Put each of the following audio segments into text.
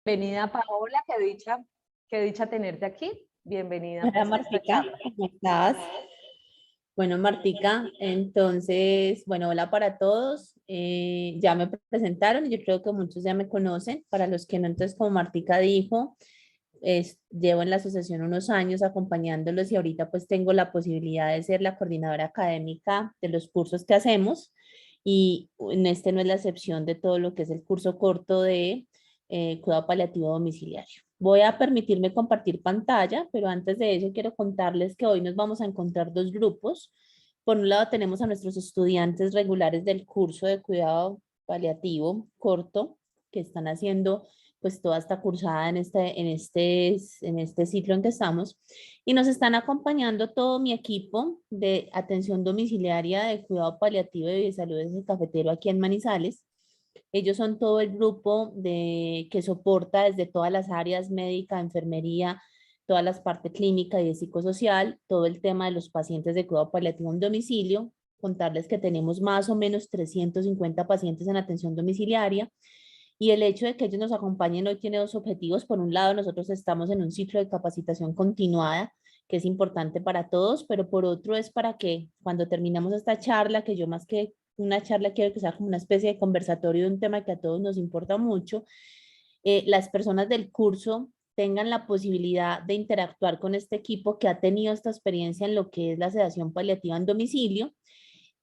Bienvenida, Paola, qué dicha tenerte aquí. Bienvenida Hola pues a esta Martica, charla. ¿cómo estás? Bueno, Martica, entonces, bueno, hola para todos. Ya me presentaron, yo creo que muchos ya me conocen. Para los que no, entonces, como Martica dijo, llevo en la asociación unos años acompañándolos y ahorita pues tengo la posibilidad de ser la coordinadora académica de los cursos que hacemos y en este no es la excepción de todo lo que es el curso corto de cuidado paliativo domiciliario. Voy a permitirme compartir pantalla, pero antes de eso quiero contarles que hoy nos vamos a encontrar dos grupos. Por un lado tenemos a nuestros estudiantes regulares del curso de cuidado paliativo corto que están haciendo pues toda esta cursada en este ciclo en que estamos y nos están acompañando todo mi equipo de atención domiciliaria de cuidado paliativo y de salud desde el cafetero aquí en Manizales. Ellos son todo el grupo que soporta desde todas las áreas médica, enfermería, todas las partes clínica y de psicosocial, todo el tema de los pacientes de cuidado paliativo en domicilio, contarles que tenemos más o menos 350 pacientes en atención domiciliaria y el hecho de que ellos nos acompañen hoy tiene dos objetivos. Por un lado, nosotros estamos en un ciclo de capacitación continuada, que es importante para todos, pero por otro es para que cuando terminamos esta charla, que yo más que una charla quiero que sea como una especie de conversatorio de un tema que a todos nos importa mucho, las personas del curso tengan la posibilidad de interactuar con este equipo que ha tenido esta experiencia en lo que es la sedación paliativa en domicilio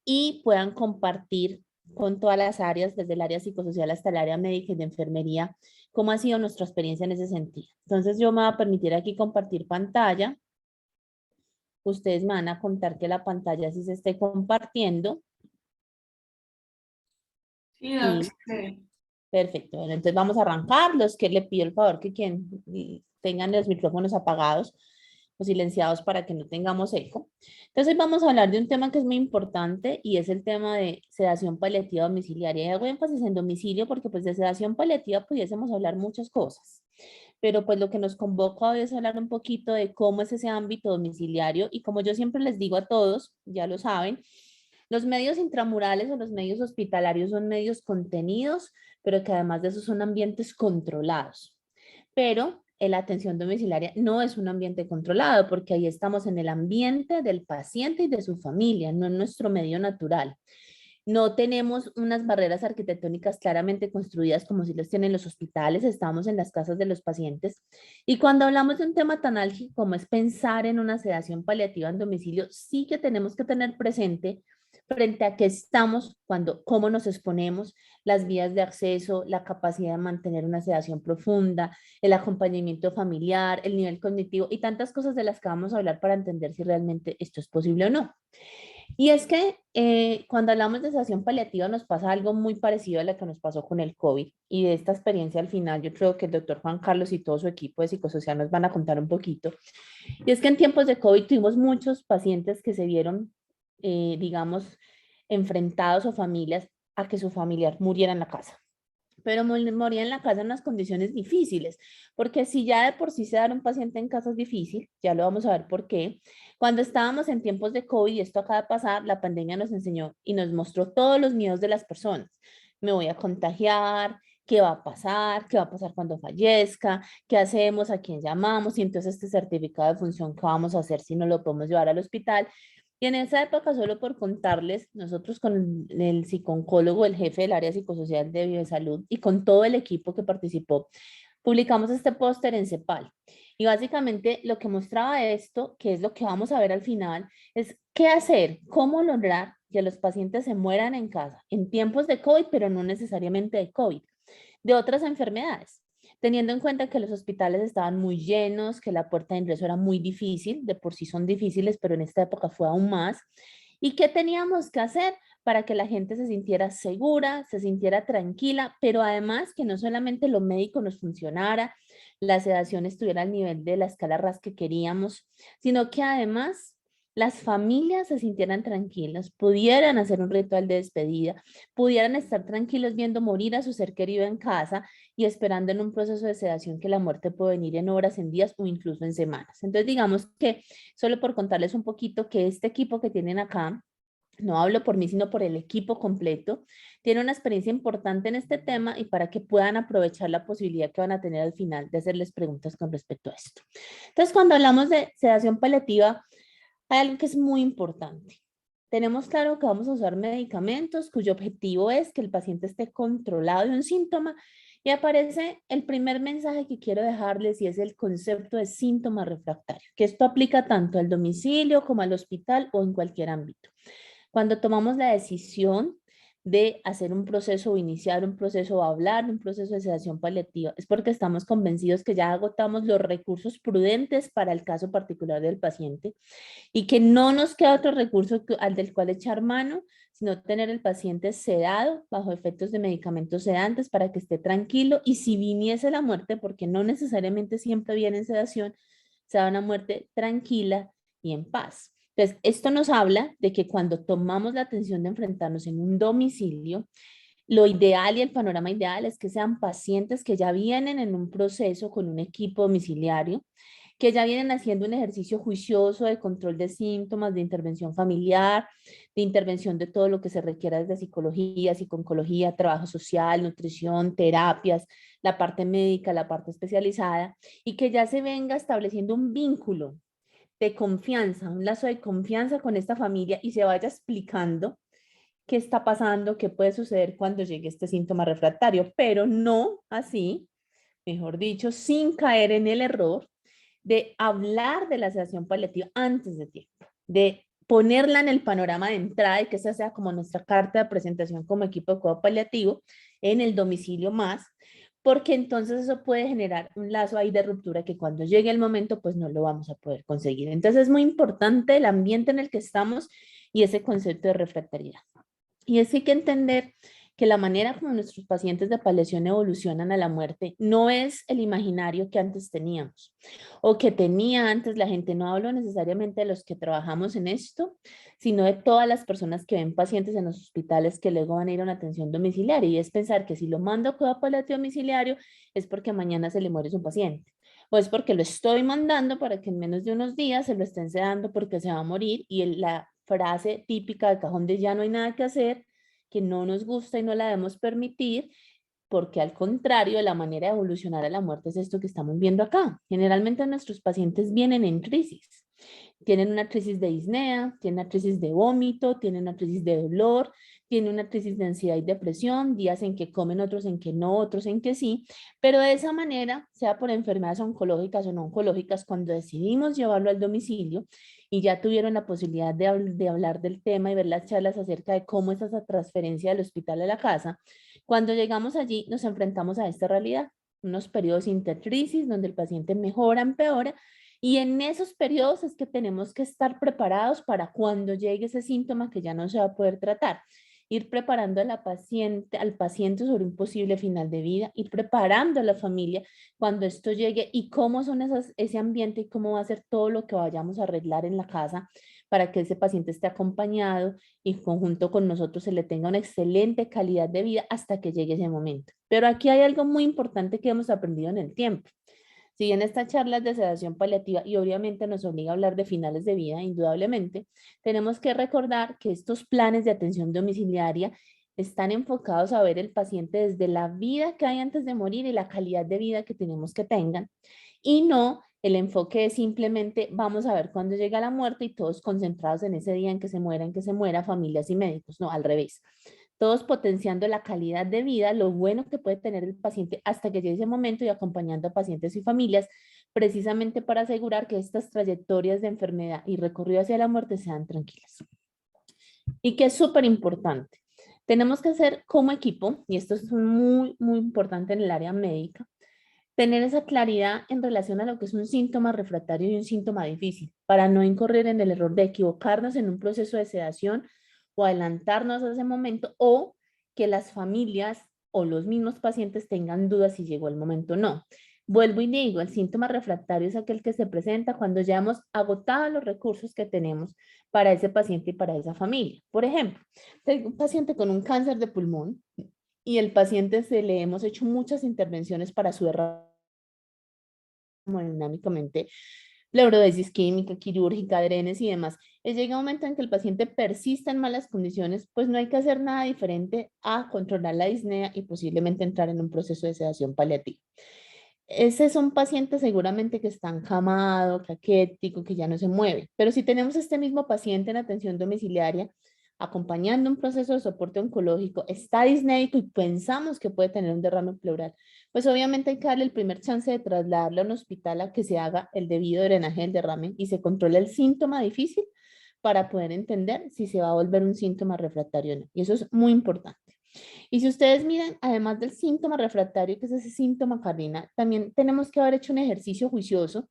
y puedan compartir con todas las áreas, desde el área psicosocial hasta el área médica y de enfermería, cómo ha sido nuestra experiencia en ese sentido. Entonces yo me voy a permitir aquí compartir pantalla. Ustedes me van a contar que la pantalla sí se esté compartiendo. Sí, Y doctor. perfecto. Bueno, entonces vamos a arrancar. Los que le pido el favor que quien tengan los micrófonos apagados o silenciados para que no tengamos eco. Entonces vamos a hablar de un tema que es muy importante y es el tema de sedación paliativa domiciliaria. Y hago énfasis en domicilio porque pues de sedación paliativa pudiésemos hablar muchas cosas. Pero pues lo que nos convoca hoy es hablar un poquito de cómo es ese ámbito domiciliario y como yo siempre les digo a todos, ya lo saben, los medios intramurales o los medios hospitalarios son medios contenidos, pero que además de eso son ambientes controlados. Pero la atención domiciliaria no es un ambiente controlado porque ahí estamos en el ambiente del paciente y de su familia, no en nuestro medio natural. No tenemos unas barreras arquitectónicas claramente construidas como si los tienen los hospitales, estamos en las casas de los pacientes. Y cuando hablamos de un tema tan álgido como es pensar en una sedación paliativa en domicilio, sí que tenemos que tener presente frente a qué estamos, cómo nos exponemos, las vías de acceso, la capacidad de mantener una sedación profunda, el acompañamiento familiar, el nivel cognitivo y tantas cosas de las que vamos a hablar para entender si realmente esto es posible o no. Y es que cuando hablamos de sedación paliativa nos pasa algo muy parecido a lo que nos pasó con el COVID. Y de esta experiencia al final yo creo que el doctor Juan Carlos y todo su equipo de psicosocial nos van a contar un poquito. Y es que en tiempos de COVID tuvimos muchos pacientes que se vieron, digamos, enfrentados o familias a que su familiar muriera en la casa, pero moría en la casa en unas condiciones difíciles, porque si ya de por sí se dar un paciente en casa es difícil, ya lo vamos a ver por qué. Cuando estábamos en tiempos de COVID, y esto acaba de pasar, la pandemia nos enseñó y nos mostró todos los miedos de las personas. Me voy a contagiar, qué va a pasar, qué va a pasar cuando fallezca, qué hacemos, a quién llamamos, y entonces este certificado de función, qué vamos a hacer si no lo podemos llevar al hospital. Y en esa época, solo por contarles, nosotros con el psicooncólogo, el jefe del área psicosocial de Biosalud y con todo el equipo que participó, publicamos este póster en CEPAL. Y básicamente lo que mostraba esto, que es lo que vamos a ver al final, es qué hacer, cómo lograr que los pacientes se mueran en casa en tiempos de COVID, pero no necesariamente de COVID, de otras enfermedades, teniendo en cuenta que los hospitales estaban muy llenos, que la puerta de ingreso era muy difícil, de por sí son difíciles, pero en esta época fue aún más. ¿Y qué teníamos que hacer para que la gente se sintiera segura, se sintiera tranquila, pero además que no solamente lo médico nos funcionara, la sedación estuviera al nivel de la escala RAS que queríamos, sino que además las familias se sintieran tranquilas, pudieran hacer un ritual de despedida, pudieran estar tranquilos viendo morir a su ser querido en casa y esperando en un proceso de sedación que la muerte puede venir en horas, en días o incluso en semanas. Entonces, digamos que solo por contarles un poquito que este equipo que tienen acá no hablo por mí, sino por el equipo completo, tiene una experiencia importante en este tema y para que puedan aprovechar la posibilidad que van a tener al final de hacerles preguntas con respecto a esto. Entonces, cuando hablamos de sedación paliativa, hay algo que es muy importante. Tenemos claro que vamos a usar medicamentos cuyo objetivo es que el paciente esté controlado de un síntoma y aparece el primer mensaje que quiero dejarles y es el concepto de síntoma refractario, que esto aplica tanto al domicilio como al hospital o en cualquier ámbito. Cuando tomamos la decisión de hacer un proceso o iniciar un proceso o hablar de un proceso de sedación paliativa, es porque estamos convencidos que ya agotamos los recursos prudentes para el caso particular del paciente y que no nos queda otro recurso al del cual echar mano, sino tener el paciente sedado bajo efectos de medicamentos sedantes para que esté tranquilo y si viniese la muerte, porque no necesariamente siempre viene en sedación, sea una muerte tranquila y en paz. Entonces, esto nos habla de que cuando tomamos la decisión de enfrentarnos en un domicilio, lo ideal y el panorama ideal es que sean pacientes que ya vienen en un proceso con un equipo domiciliario, que ya vienen haciendo un ejercicio juicioso de control de síntomas, de intervención familiar, de intervención de todo lo que se requiera desde psicología, psiconcología, trabajo social, nutrición, terapias, la parte médica, la parte especializada, y que ya se venga estableciendo un vínculo de confianza, un lazo de confianza con esta familia y se vaya explicando qué está pasando, qué puede suceder cuando llegue este síntoma refractario, pero no así, mejor dicho, sin caer en el error de hablar de la sedación paliativa antes de tiempo, de ponerla en el panorama de entrada y que esa sea como nuestra carta de presentación como equipo de cuidado paliativo en el domicilio más, porque entonces eso puede generar un lazo ahí de ruptura que cuando llegue el momento pues no lo vamos a poder conseguir. Entonces es muy importante el ambiente en el que estamos y ese concepto de refractariedad. Y es que hay que entender que la manera como nuestros pacientes de paliación evolucionan a la muerte no es el imaginario que antes teníamos o que tenía antes la gente. No hablo necesariamente de los que trabajamos en esto, sino de todas las personas que ven pacientes en los hospitales que luego van a ir a una atención domiciliaria. Y es pensar que si lo mando a cuidado paliativo domiciliario es porque mañana se le muere su paciente. O es porque lo estoy mandando para que en menos de unos días se lo estén sedando porque se va a morir y la frase típica de cajón de ya no hay nada que hacer, que no nos gusta y no la debemos permitir, porque al contrario, la manera de evolucionar a la muerte es esto que estamos viendo acá. Generalmente nuestros pacientes vienen en crisis. Tienen una crisis de disnea, tienen una crisis de vómito, tienen una crisis de dolor, tienen una crisis de ansiedad y depresión, días en que comen, otros en que no, otros en que sí, pero de esa manera, sea por enfermedades oncológicas o no oncológicas, cuando decidimos llevarlo al domicilio y ya tuvieron la posibilidad de hablar del tema y ver las charlas acerca de cómo es esa transferencia del hospital a la casa, cuando llegamos allí nos enfrentamos a esta realidad, unos periodos intercrisis donde el paciente mejora, empeora, y en esos periodos es que tenemos que estar preparados para cuando llegue ese síntoma que ya no se va a poder tratar. Ir preparando a al paciente sobre un posible final de vida, ir preparando a la familia cuando esto llegue y cómo son ese ambiente y cómo va a ser todo lo que vayamos a arreglar en la casa para que ese paciente esté acompañado y conjunto con nosotros se le tenga una excelente calidad de vida hasta que llegue ese momento. Pero aquí hay algo muy importante que hemos aprendido en el tiempo. Si bien esta charla es de sedación paliativa y obviamente nos obliga a hablar de finales de vida, indudablemente, tenemos que recordar que estos planes de atención domiciliaria están enfocados a ver el paciente desde la vida que hay antes de morir y la calidad de vida que tenemos que tengan, y no el enfoque es simplemente vamos a ver cuándo llega la muerte y todos concentrados en ese día en que se muera, familias y médicos. No, al revés, todos potenciando la calidad de vida, lo bueno que puede tener el paciente hasta que llegue ese momento y acompañando a pacientes y familias, precisamente para asegurar que estas trayectorias de enfermedad y recorrido hacia la muerte sean tranquilas. Y que es súper importante, tenemos que hacer como equipo, y esto es muy, muy importante en el área médica, tener esa claridad en relación a lo que es un síntoma refractario y un síntoma difícil, para no incurrir en el error de equivocarnos en un proceso de sedación o adelantarnos a ese momento o que las familias o los mismos pacientes tengan dudas si llegó el momento o no. Vuelvo y digo, el síntoma refractario es aquel que se presenta cuando ya hemos agotado los recursos que tenemos para ese paciente y para esa familia. Por ejemplo, tengo un paciente con un cáncer de pulmón y el paciente le hemos hecho muchas intervenciones para su hemodinámicamente pleurodesis química, quirúrgica, drenes y demás. Llega un momento en que el paciente persista en malas condiciones, pues no hay que hacer nada diferente a controlar la disnea y posiblemente entrar en un proceso de sedación paliativa. Ese es un paciente seguramente que está encamado, caquético, que ya no se mueve. Pero si tenemos este mismo paciente en atención domiciliaria, acompañando un proceso de soporte oncológico, está disnéico y pensamos que puede tener un derrame pleural, pues obviamente hay que darle el primer chance de trasladarlo a un hospital a que se haga el debido drenaje del derrame y se controle el síntoma difícil para poder entender si se va a volver un síntoma refractario o no. Y eso es muy importante. Y si ustedes miran, además del síntoma refractario, que es ese síntoma cardinal, también tenemos que haber hecho un ejercicio juicioso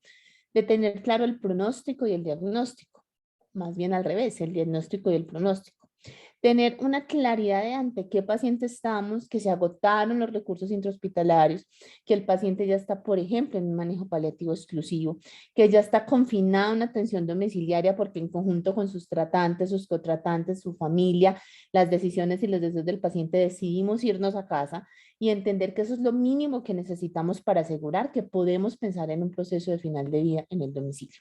de tener claro el pronóstico y el diagnóstico. Más bien al revés, el diagnóstico y el pronóstico. Tener una claridad de ante qué paciente estamos, que se agotaron los recursos intrahospitalarios, que el paciente ya está, por ejemplo, en un manejo paliativo exclusivo, que ya está confinado en atención domiciliaria porque en conjunto con sus tratantes, sus cotratantes, su familia, las decisiones y los deseos del paciente decidimos irnos a casa y entender que eso es lo mínimo que necesitamos para asegurar que podemos pensar en un proceso de final de vida en el domicilio.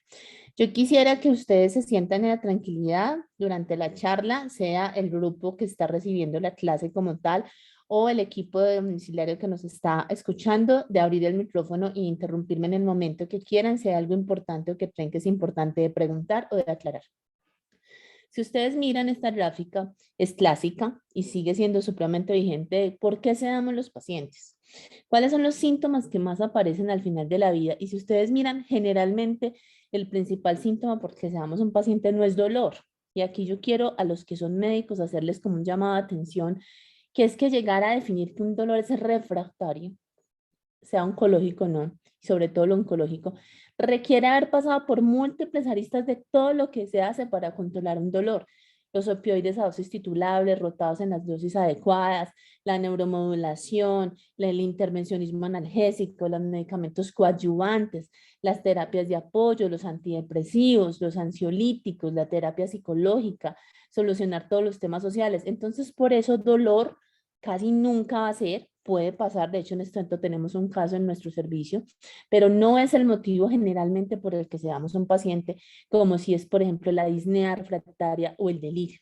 Yo quisiera que ustedes se sientan en la tranquilidad durante la charla, sea el grupo que está recibiendo la clase como tal o el equipo de domiciliario que nos está escuchando, de abrir el micrófono e interrumpirme en el momento que quieran, si hay algo importante o que creen que es importante de preguntar o de aclarar. Si ustedes miran esta gráfica, es clásica y sigue siendo supremamente vigente de por qué sedamos los pacientes. ¿Cuáles son los síntomas que más aparecen al final de la vida? Y si ustedes miran, generalmente el principal síntoma por qué sedamos un paciente no es dolor. Y aquí yo quiero a los que son médicos hacerles como un llamado de atención, que es que llegar a definir que un dolor es refractario, sea oncológico o no, y sobre todo lo oncológico, requiere haber pasado por múltiples aristas de todo lo que se hace para controlar un dolor. Los opioides a dosis titulables, rotados en las dosis adecuadas, la neuromodulación, el intervencionismo analgésico, los medicamentos coadyuvantes, las terapias de apoyo, los antidepresivos, los ansiolíticos, la terapia psicológica, solucionar todos los temas sociales. Entonces, por eso dolor casi nunca va a ser, puede pasar, de hecho en este momento tenemos un caso en nuestro servicio, pero no es el motivo generalmente por el que se damos un paciente, como si es por ejemplo la disnea refractaria o el delirio.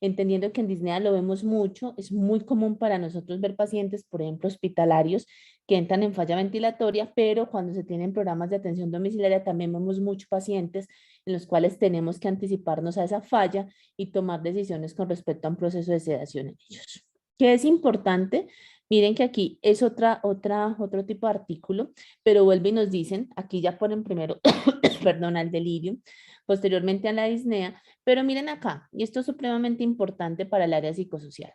Entendiendo que en disnea lo vemos mucho, es muy común para nosotros ver pacientes, por ejemplo, hospitalarios que entran en falla ventilatoria, pero cuando se tienen programas de atención domiciliaria también vemos muchos pacientes en los cuales tenemos que anticiparnos a esa falla y tomar decisiones con respecto a un proceso de sedación en ellos. ¿Qué es importante? Miren que aquí es otro tipo de artículo, pero vuelve y nos dicen, aquí ya ponen primero, perdón, al delirio, posteriormente a la disnea, pero miren acá, y esto es supremamente importante para el área psicosocial.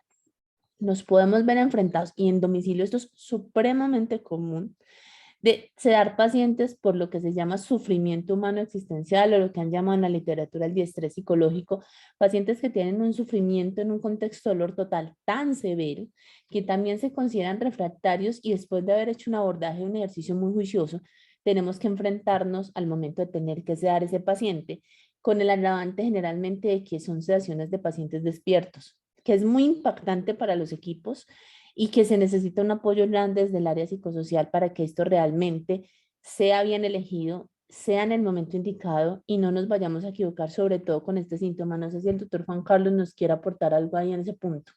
Nos podemos ver enfrentados, y en domicilio esto es supremamente común, de sedar pacientes por lo que se llama sufrimiento humano existencial o lo que han llamado en la literatura el diestrés psicológico, pacientes que tienen un sufrimiento en un contexto de dolor total tan severo que también se consideran refractarios y después de haber hecho un abordaje, un ejercicio muy juicioso, tenemos que enfrentarnos al momento de tener que sedar ese paciente con el agravante generalmente de que son sedaciones de pacientes despiertos, que es muy impactante para los equipos y que se necesita un apoyo grande desde el área psicosocial para que esto realmente sea bien elegido, sea en el momento indicado y no nos vayamos a equivocar, sobre todo con este síntoma. No sé si el doctor Juan Carlos nos quiere aportar algo ahí en ese punto.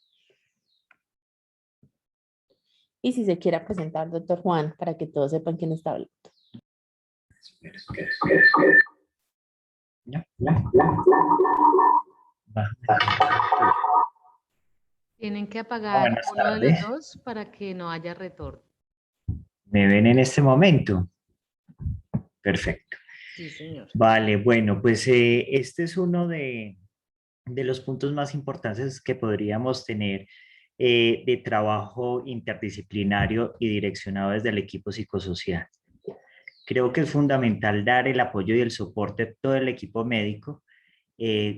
Y si se quiera presentar, doctor Juan, para que todos sepan quién está hablando. Tienen que apagar Buenas uno de tardes. los dos para que no haya retorno. ¿Me ven en este momento? Perfecto. Sí, señor. Vale, bueno, pues este es uno de los puntos más importantes que podríamos tener de trabajo interdisciplinario y direccionado desde el equipo psicosocial. Creo que es fundamental dar el apoyo y el soporte a todo el equipo médico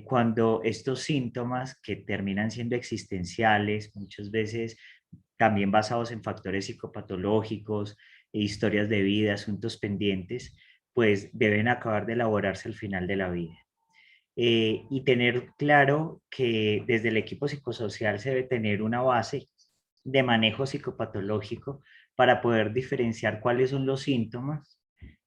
cuando estos síntomas que terminan siendo existenciales, muchas veces también basados en factores psicopatológicos, historias de vida, asuntos pendientes, pues deben acabar de elaborarse al final de la vida. Y tener claro que desde el equipo psicosocial se debe tener una base de manejo psicopatológico para poder diferenciar cuáles son los síntomas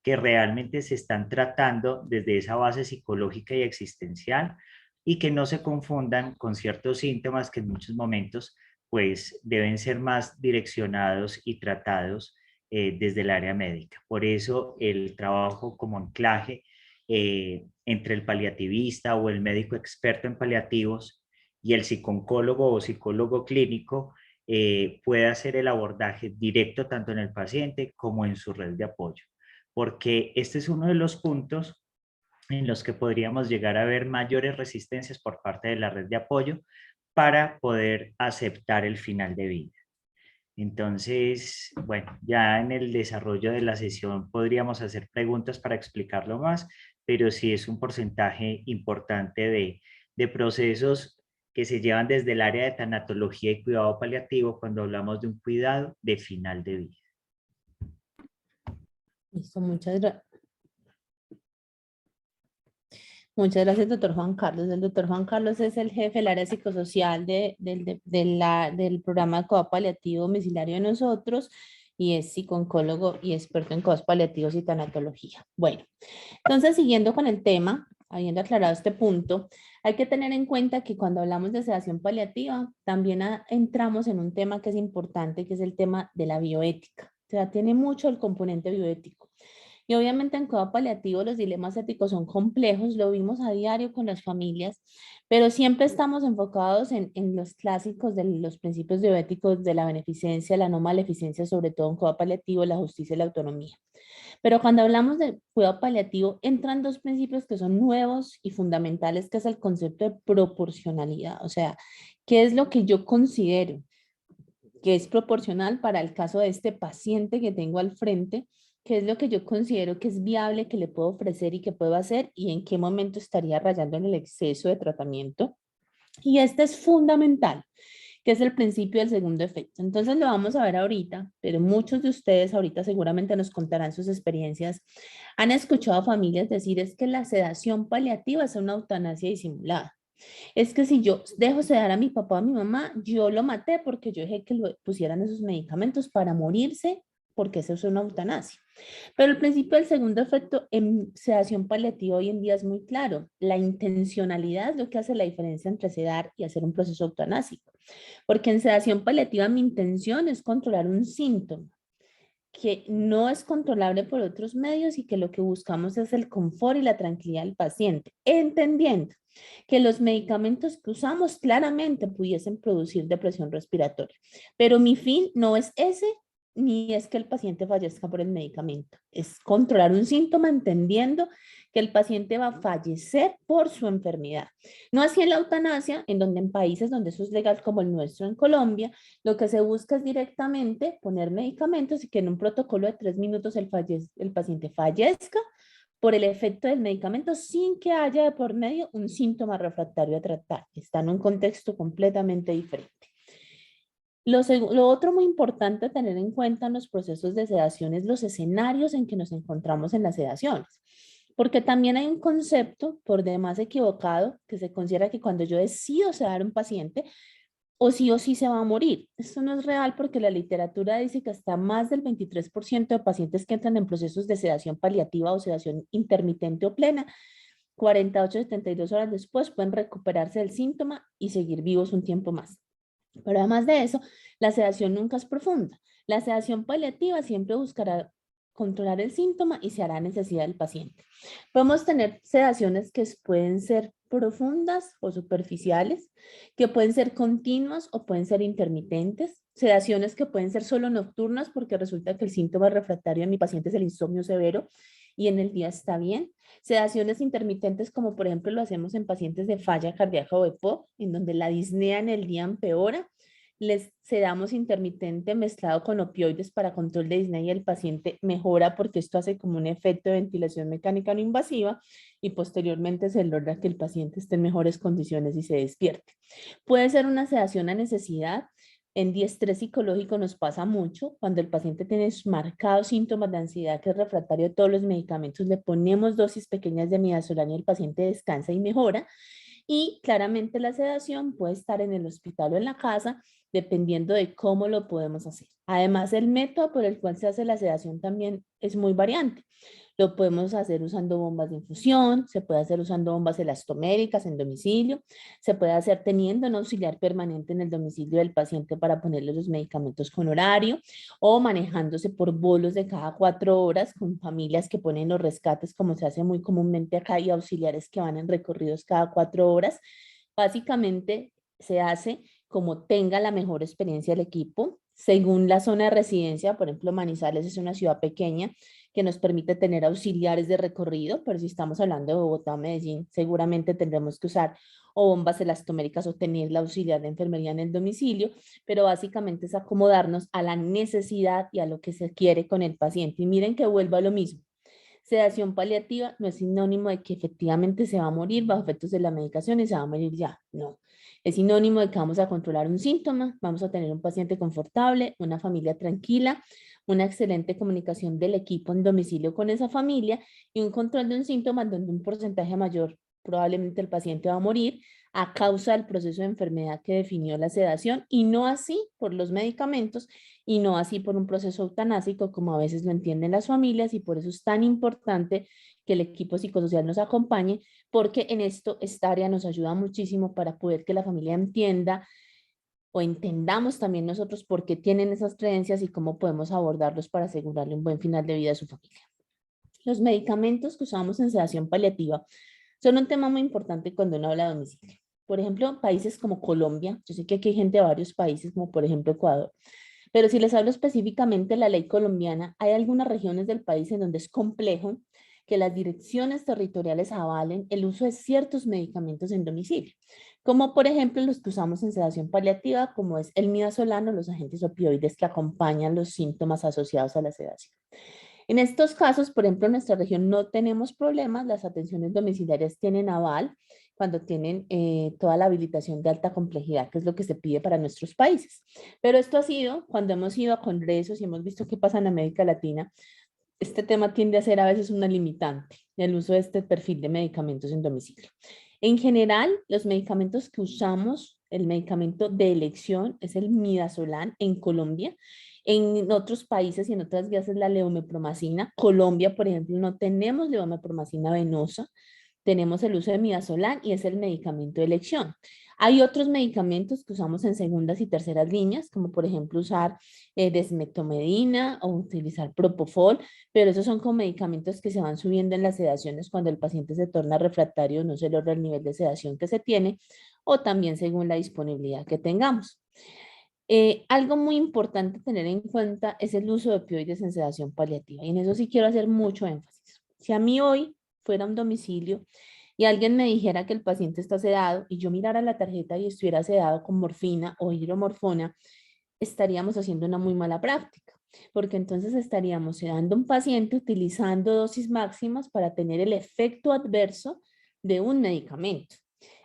que realmente se están tratando desde esa base psicológica y existencial y que no se confundan con ciertos síntomas que en muchos momentos pues deben ser más direccionados y tratados desde el área médica. Por eso el trabajo como anclaje entre el paliativista o el médico experto en paliativos y el psicooncólogo o psicólogo clínico puede hacer el abordaje directo tanto en el paciente como en su red de apoyo, porque este es uno de los puntos en los que podríamos llegar a ver mayores resistencias por parte de la red de apoyo para poder aceptar el final de vida. Entonces, bueno, ya en el desarrollo de la sesión podríamos hacer preguntas para explicarlo más, pero sí es un porcentaje importante de procesos que se llevan desde el área de tanatología y cuidado paliativo cuando hablamos de un cuidado de final de vida. Listo, muchas gracias. Muchas gracias, doctor Juan Carlos. El doctor Juan Carlos es el jefe del área psicosocial del programa de cuidado paliativo domiciliario de nosotros y es psicooncólogo y experto en cuidados paliativos y tanatología. Bueno, entonces siguiendo con el tema, habiendo aclarado este punto, hay que tener en cuenta que cuando hablamos de sedación paliativa, también entramos en un tema que es importante, que es el tema de la bioética. O sea, tiene mucho el componente bioético. Y obviamente en cuidado paliativo los dilemas éticos son complejos, lo vimos a diario con las familias, pero siempre estamos enfocados en los clásicos de los principios bioéticos de la beneficencia, la no maleficencia, sobre todo en cuidado paliativo, la justicia y la autonomía. Pero cuando hablamos de cuidado paliativo, entran dos principios que son nuevos y fundamentales, que es el concepto de proporcionalidad, o sea, ¿qué es lo que yo considero que es proporcional para el caso de este paciente que tengo al frente? ¿Qué es lo que yo considero que es viable, que le puedo ofrecer y que puedo hacer y en qué momento estaría rayando en el exceso de tratamiento? Y este es fundamental, que es el principio del segundo efecto. Entonces lo vamos a ver ahorita, pero muchos de ustedes ahorita seguramente nos contarán sus experiencias. Han escuchado a familias decir es que la sedación paliativa es una eutanasia disimulada. Es que si yo dejo sedar a mi papá o a mi mamá, yo lo maté porque yo dejé que lo pusieran esos medicamentos para morirse, porque eso es una eutanasia. Pero el principio del segundo efecto en sedación paliativa hoy en día es muy claro. La intencionalidad es lo que hace la diferencia entre sedar y hacer un proceso eutanásico. Porque en sedación paliativa mi intención es controlar un síntoma que no es controlable por otros medios y que lo que buscamos es el confort y la tranquilidad del paciente, entendiendo que los medicamentos que usamos claramente pudiesen producir depresión respiratoria. Pero mi fin no es ese, ni es que el paciente fallezca por el medicamento. Es controlar un síntoma entendiendo que el paciente va a fallecer por su enfermedad. No así en la eutanasia, en donde en países donde eso es legal como el nuestro en Colombia, lo que se busca es directamente poner medicamentos y que en un protocolo de 3 minutos el paciente fallezca por el efecto del medicamento sin que haya de por medio un síntoma refractario a tratar. Está en un contexto completamente diferente. Lo otro muy importante a tener en cuenta en los procesos de sedación es los escenarios en que nos encontramos en las sedaciones. Porque también hay un concepto por demás equivocado que se considera que cuando yo decido sedar a un paciente, o sí se va a morir. Esto no es real porque la literatura dice que hasta más del 23% de pacientes que entran en procesos de sedación paliativa o sedación intermitente o plena, 48 a 72 horas después pueden recuperarse del síntoma y seguir vivos un tiempo más. Pero además de eso, la sedación nunca es profunda. La sedación paliativa siempre buscará controlar el síntoma y se hará necesidad del paciente. Podemos tener sedaciones que pueden ser profundas o superficiales, que pueden ser continuas o pueden ser intermitentes, sedaciones que pueden ser solo nocturnas porque resulta que el síntoma refractario en mi paciente es el insomnio severo y en el día está bien. Sedaciones intermitentes como por ejemplo lo hacemos en pacientes de falla cardíaca o EPOC, en donde la disnea en el día empeora. Les sedamos intermitente mezclado con opioides para control de disnea y el paciente mejora porque esto hace como un efecto de ventilación mecánica no invasiva y posteriormente se logra que el paciente esté en mejores condiciones y se despierte. Puede ser una sedación a necesidad. En diestrés psicológico nos pasa mucho. Cuando el paciente tiene marcados síntomas de ansiedad que es refractario a todos los medicamentos, le ponemos dosis pequeñas de midazolam y el paciente descansa y mejora. Y claramente la sedación puede estar en el hospital o en la casa, dependiendo de cómo lo podemos hacer. Además, el método por el cual se hace la sedación también es muy variante. Lo podemos hacer usando bombas de infusión, se puede hacer usando bombas elastoméricas en domicilio, se puede hacer teniendo un auxiliar permanente en el domicilio del paciente para ponerle los medicamentos con horario o manejándose por bolos de cada 4 horas con familias que ponen los rescates como se hace muy comúnmente acá y auxiliares que van en recorridos cada 4 horas. Básicamente se hace como tenga la mejor experiencia el equipo, según la zona de residencia. Por ejemplo, Manizales es una ciudad pequeña que nos permite tener auxiliares de recorrido, pero si estamos hablando de Bogotá o Medellín, seguramente tendremos que usar o bombas elastoméricas o tener la auxiliar de enfermería en el domicilio, pero básicamente es acomodarnos a la necesidad y a lo que se quiere con el paciente. Y miren que vuelvo a lo mismo. Sedación paliativa no es sinónimo de que efectivamente se va a morir bajo efectos de la medicación y se va a morir ya, no. Es sinónimo de que vamos a controlar un síntoma, vamos a tener un paciente confortable, una familia tranquila, una excelente comunicación del equipo en domicilio con esa familia y un control de un síntoma donde un porcentaje mayor probablemente el paciente va a morir a causa del proceso de enfermedad que definió la sedación y no así por los medicamentos y no así por un proceso eutanásico como a veces lo entienden las familias, y por eso es tan importante que el equipo psicosocial nos acompañe, porque en esta área nos ayuda muchísimo para poder que la familia entienda o entendamos también nosotros por qué tienen esas creencias y cómo podemos abordarlos para asegurarle un buen final de vida a su familia. Los medicamentos que usamos en sedación paliativa son un tema muy importante cuando uno habla de domicilio. Por ejemplo, países como Colombia, yo sé que aquí hay gente de varios países, como por ejemplo Ecuador, pero si les hablo específicamente de la ley colombiana, hay algunas regiones del país en donde es complejo que las direcciones territoriales avalen el uso de ciertos medicamentos en domicilio, como por ejemplo los que usamos en sedación paliativa, como es el midazolam o los agentes opioides que acompañan los síntomas asociados a la sedación. En estos casos, por ejemplo, en nuestra región no tenemos problemas, las atenciones domiciliarias tienen aval cuando tienen toda la habilitación de alta complejidad, que es lo que se pide para nuestros países. Pero esto ha sido, cuando hemos ido a congresos y hemos visto qué pasa en América Latina, este tema tiende a ser a veces una limitante, el uso de este perfil de medicamentos en domicilio. En general, los medicamentos que usamos, el medicamento de elección es el midazolam en Colombia. En otros países y en otras vías es la levomepromacina. Colombia, por ejemplo, no tenemos levomepromacina venosa, tenemos el uso de midazolam y es el medicamento de elección. Hay otros medicamentos que usamos en segundas y terceras líneas, como por ejemplo usar desmetomedina o utilizar propofol, pero esos son como medicamentos que se van subiendo en las sedaciones cuando el paciente se torna refractario, no se logra el nivel de sedación que se tiene, o también según la disponibilidad que tengamos. Algo muy importante tener en cuenta es el uso de opioides en sedación paliativa, y en eso sí quiero hacer mucho énfasis. Si a mí hoy fuera un domicilio y alguien me dijera que el paciente está sedado y yo mirara la tarjeta y estuviera sedado con morfina o hidromorfona, estaríamos haciendo una muy mala práctica, porque entonces estaríamos sedando a un paciente utilizando dosis máximas para tener el efecto adverso de un medicamento.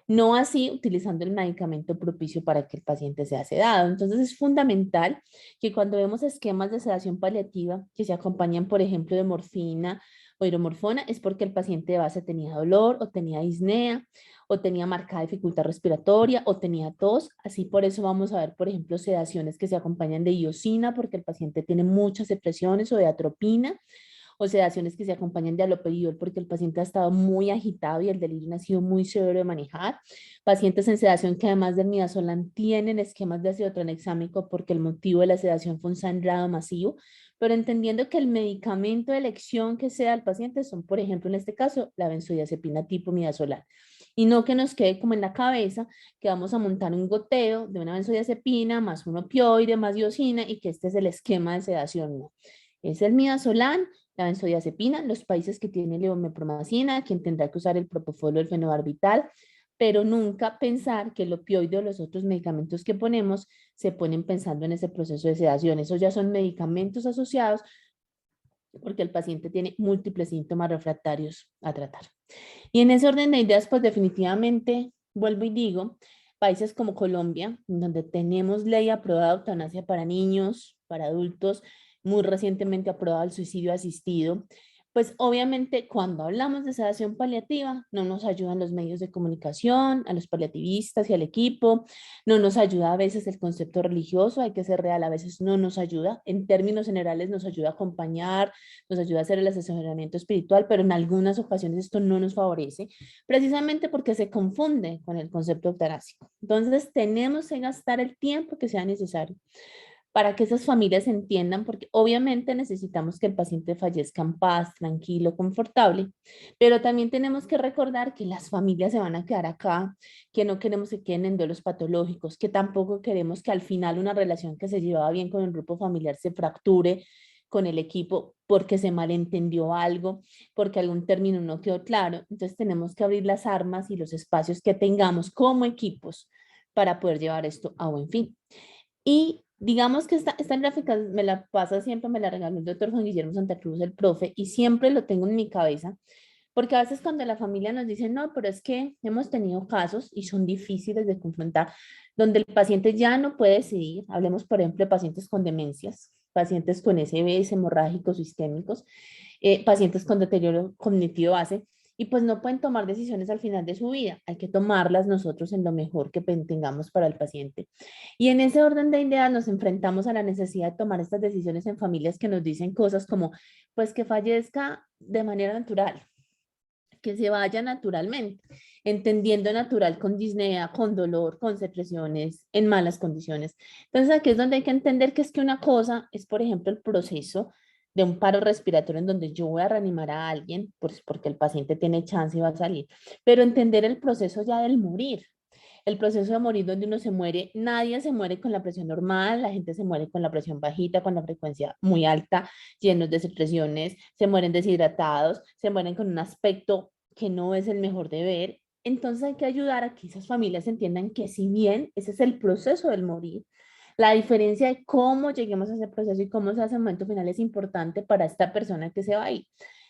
No así utilizando el medicamento propicio para que el paciente sea sedado. Entonces es fundamental que cuando vemos esquemas de sedación paliativa que se acompañan, por ejemplo, de morfina o hidromorfona, es porque el paciente de base tenía dolor o tenía disnea o tenía marcada dificultad respiratoria o tenía tos. Así por eso vamos a ver, por ejemplo, sedaciones que se acompañan de iosina porque el paciente tiene muchas depresiones, o de atropina, o sedaciones que se acompañan de haloperidol porque el paciente ha estado muy agitado y el delirio ha sido muy severo de manejar. Pacientes en sedación que además del midazolam tienen esquemas de ácido tranexámico porque el motivo de la sedación fue un sangrado masivo, pero entendiendo que el medicamento de elección que sea el paciente son, por ejemplo, en este caso, la benzodiazepina tipo midazolam. Y no que nos quede como en la cabeza que vamos a montar un goteo de una benzodiazepina más un opioide más iosina y que este es el esquema de sedación. No. Es el midazolam, la benzodiazepina, los países que tienen levomepromacina, quien tendrá que usar el propofol o el fenobarbital, pero nunca pensar que el opioide o los otros medicamentos que ponemos se ponen pensando en ese proceso de sedación. Esos ya son medicamentos asociados porque el paciente tiene múltiples síntomas refractarios a tratar. Y en ese orden de ideas, pues definitivamente, vuelvo y digo, países como Colombia, donde tenemos ley aprobada de eutanasia para niños, para adultos, muy recientemente aprobado el suicidio asistido, Pues obviamente cuando hablamos de sedación paliativa no nos ayudan los medios de comunicación, a los paliativistas y al equipo, no nos ayuda a veces el concepto religioso, hay que ser real, a veces no nos ayuda, en términos generales nos ayuda a acompañar, nos ayuda a hacer el asesoramiento espiritual, pero en algunas ocasiones esto no nos favorece, precisamente porque se confunde con el concepto eutanásico. Entonces tenemos que gastar el tiempo que sea necesario para que esas familias entiendan, porque obviamente necesitamos que el paciente fallezca en paz, tranquilo, confortable, pero también tenemos que recordar que las familias se van a quedar acá, que no queremos que queden en duelos patológicos, que tampoco queremos que al final una relación que se llevaba bien con el grupo familiar se fracture con el equipo porque se malentendió algo, porque algún término no quedó claro. Entonces tenemos que abrir las armas y los espacios que tengamos como equipos para poder llevar esto a buen fin. Y digamos que esta gráfica me la pasa siempre, me la regaló el doctor Juan Guillermo Santa Cruz, el profe, y siempre lo tengo en mi cabeza, porque a veces cuando la familia nos dice, no, pero es que hemos tenido casos y son difíciles de confrontar, donde el paciente ya no puede decidir, hablemos por ejemplo de pacientes con demencias, pacientes con SBS hemorrágicos sistémicos, pacientes con deterioro cognitivo base, y pues no pueden tomar decisiones al final de su vida, hay que tomarlas nosotros en lo mejor que tengamos para el paciente. Y en ese orden de ideas nos enfrentamos a la necesidad de tomar estas decisiones en familias que nos dicen cosas como, pues que fallezca de manera natural, que se vaya naturalmente, entendiendo natural con disnea, con dolor, con secreciones, en malas condiciones. Entonces aquí es donde hay que entender que es que una cosa es, por ejemplo, el proceso de un paro respiratorio en donde yo voy a reanimar a alguien, pues porque el paciente tiene chance y va a salir, pero entender el proceso ya del morir, el proceso de morir donde uno se muere, nadie se muere con la presión normal, la gente se muere con la presión bajita, con la frecuencia muy alta, llenos de secreciones, se mueren deshidratados, se mueren con un aspecto que no es el mejor de ver. Entonces hay que ayudar a que esas familias entiendan que si bien ese es el proceso del morir, la diferencia de cómo lleguemos a ese proceso y cómo se hace el momento final es importante para esta persona que se va a ir.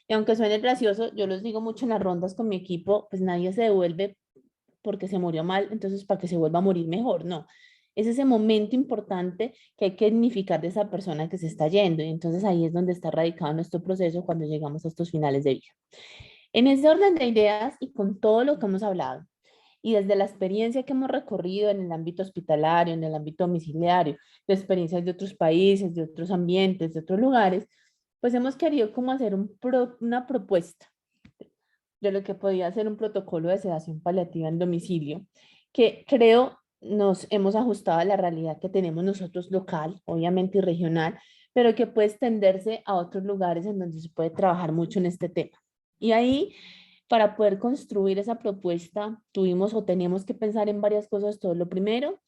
Y aunque suene gracioso, yo los digo mucho en las rondas con mi equipo, pues nadie se devuelve porque se murió mal, entonces para que se vuelva a morir mejor, no. Es ese momento importante que hay que dignificar de esa persona que se está yendo, y entonces ahí es donde está radicado nuestro proceso cuando llegamos a estos finales de vida. En ese orden de ideas y con todo lo que hemos hablado, y desde la experiencia que hemos recorrido en el ámbito hospitalario, en el ámbito domiciliario, de experiencias de otros países, de otros ambientes, de otros lugares, pues hemos querido como hacer una propuesta de lo que podía ser un protocolo de sedación paliativa en domicilio, que creo nos hemos ajustado a la realidad que tenemos nosotros local, obviamente y regional, pero que puede extenderse a otros lugares en donde se puede trabajar mucho en este tema. Y ahí, para poder construir esa propuesta, tuvimos o teníamos que pensar en varias cosas. Todo lo primero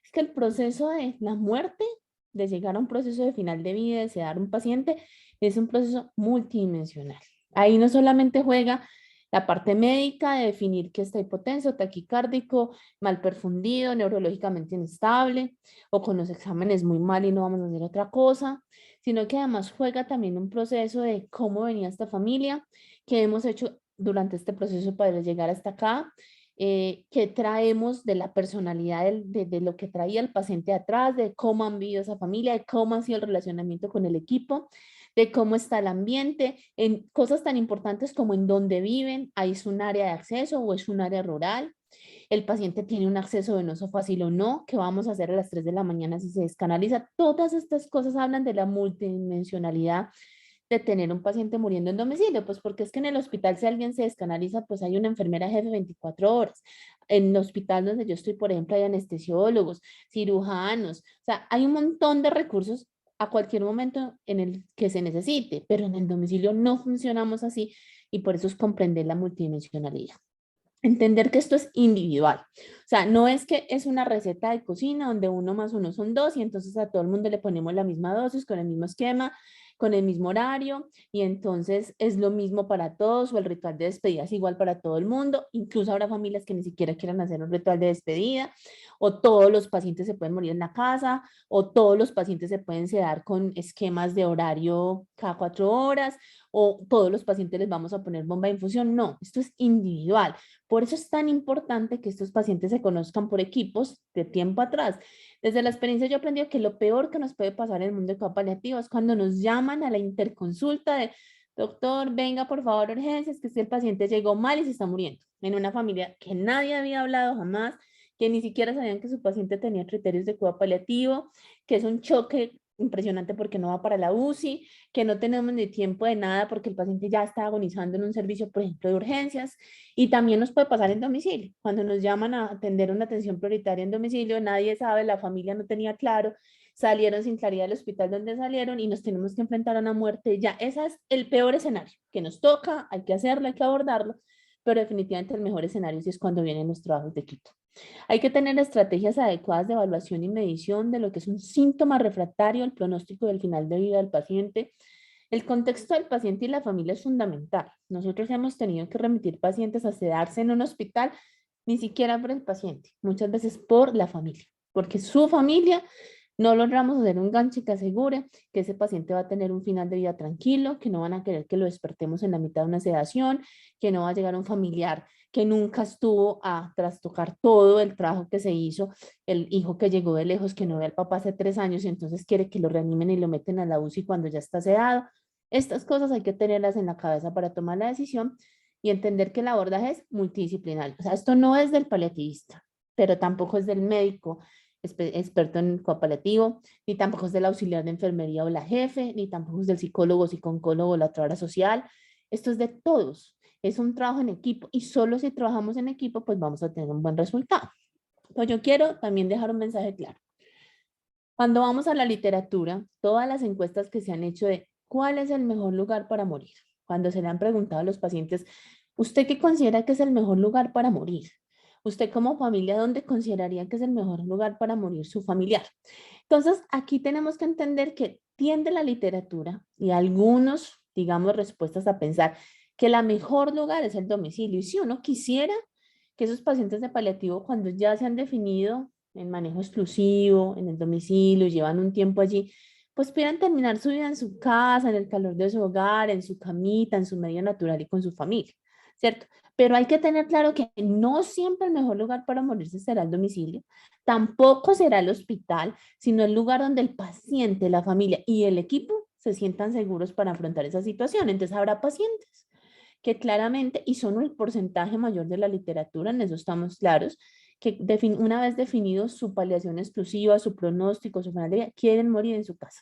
es que el proceso de la muerte, de llegar a un proceso de final de vida, de sedar un paciente, es un proceso multidimensional. Ahí no solamente juega la parte médica de definir que está hipotenso, taquicárdico, mal perfundido, neurológicamente inestable o con los exámenes muy mal y no vamos a hacer otra cosa, sino que además juega también un proceso de cómo venía esta familia, qué hemos hecho durante este proceso para llegar hasta acá, qué traemos de la personalidad de lo que traía el paciente atrás, de cómo han vivido esa familia, de cómo ha sido el relacionamiento con el equipo, de cómo está el ambiente, en cosas tan importantes como en dónde viven, ahí es un área de acceso o es un área rural, el paciente tiene un acceso venoso fácil o no, qué vamos a hacer a las 3 de la mañana si se descanaliza. Todas estas cosas hablan de la multidimensionalidad de tener un paciente muriendo en domicilio, pues porque es que en el hospital si alguien se descanaliza, pues hay una enfermera jefe 24 horas. En el hospital donde yo estoy, por ejemplo, hay anestesiólogos, cirujanos, o sea, hay un montón de recursos a cualquier momento en el que se necesite, pero en el domicilio no funcionamos así y por eso es comprender la multidimensionalidad. Entender que esto es individual. O sea, no es que es una receta de cocina donde 1 más 1 son 2 y entonces a todo el mundo le ponemos la misma dosis con el mismo esquema, con el mismo horario y entonces es lo mismo para todos o el ritual de despedida es igual para todo el mundo. Incluso habrá familias que ni siquiera quieran hacer un ritual de despedida o todos los pacientes se pueden morir en la casa o todos los pacientes se pueden sedar con esquemas de horario cada 4 horas o todos los pacientes les vamos a poner bomba de infusión. No, esto es individual. Por eso es tan importante que estos pacientes se conozcan por equipos de tiempo atrás. Desde la experiencia yo aprendí que lo peor que nos puede pasar en el mundo de cuidado paliativo es cuando nos llaman a la interconsulta de doctor, venga por favor a urgencias, que es que el paciente llegó mal y se está muriendo. En una familia que nadie había hablado jamás, que ni siquiera sabían que su paciente tenía criterios de cuidado paliativo, que es un choque impresionante porque no va para la UCI, que no tenemos ni tiempo de nada porque el paciente ya está agonizando en un servicio, por ejemplo, de urgencias, y también nos puede pasar en domicilio. Cuando nos llaman a atender una atención prioritaria en domicilio, nadie sabe, la familia no tenía claro, salieron sin claridad del hospital donde salieron y nos tenemos que enfrentar a una muerte ya. Ese es el peor escenario que nos toca, hay que hacerlo, hay que abordarlo, pero definitivamente el mejor escenario sí es cuando vienen los trabajos de equipo. Hay que tener estrategias adecuadas de evaluación y medición de lo que es un síntoma refractario, el pronóstico del final de vida del paciente. El contexto del paciente y la familia es fundamental. Nosotros hemos tenido que remitir pacientes a sedarse en un hospital, ni siquiera por el paciente, muchas veces por la familia, porque su familia no logramos hacer un gancho que asegure que ese paciente va a tener un final de vida tranquilo, que no van a querer que lo despertemos en la mitad de una sedación, que no va a llegar un familiar que nunca estuvo a trastocar todo el trabajo que se hizo, el hijo que llegó de lejos, que no ve al papá hace 3 años y entonces quiere que lo reanimen y lo meten a la UCI cuando ya está sedado. Estas cosas hay que tenerlas en la cabeza para tomar la decisión y entender que el abordaje es multidisciplinario. O sea, esto no es del paliativista, pero tampoco es del médico experto en coapalativo, ni tampoco es del auxiliar de enfermería o la jefe, ni tampoco es del psicólogo, psicooncólogo o la trabajadora social. Esto es de todos. Es un trabajo en equipo y solo si trabajamos en equipo pues vamos a tener un buen resultado. Pues yo quiero también dejar un mensaje claro. Cuando vamos a la literatura, todas las encuestas que se han hecho de cuál es el mejor lugar para morir, cuando se le han preguntado a los pacientes, ¿usted qué considera que es el mejor lugar para morir? Usted como familia, ¿dónde consideraría que es el mejor lugar para morir su familiar? Entonces, aquí tenemos que entender que tiende la literatura y algunos, digamos, respuestas a pensar que el mejor lugar es el domicilio. Y si uno quisiera que esos pacientes de paliativo, cuando ya se han definido en manejo exclusivo, en el domicilio, llevan un tiempo allí, pues puedan terminar su vida en su casa, en el calor de su hogar, en su camita, en su medio natural y con su familia, ¿cierto? Pero hay que tener claro que no siempre el mejor lugar para morirse será el domicilio, tampoco será el hospital, sino el lugar donde el paciente, la familia y el equipo se sientan seguros para afrontar esa situación. Entonces habrá pacientes que claramente, y son el porcentaje mayor de la literatura, en eso estamos claros, que una vez definido su paliación exclusiva, su pronóstico, su final de vida, quieren morir en su casa,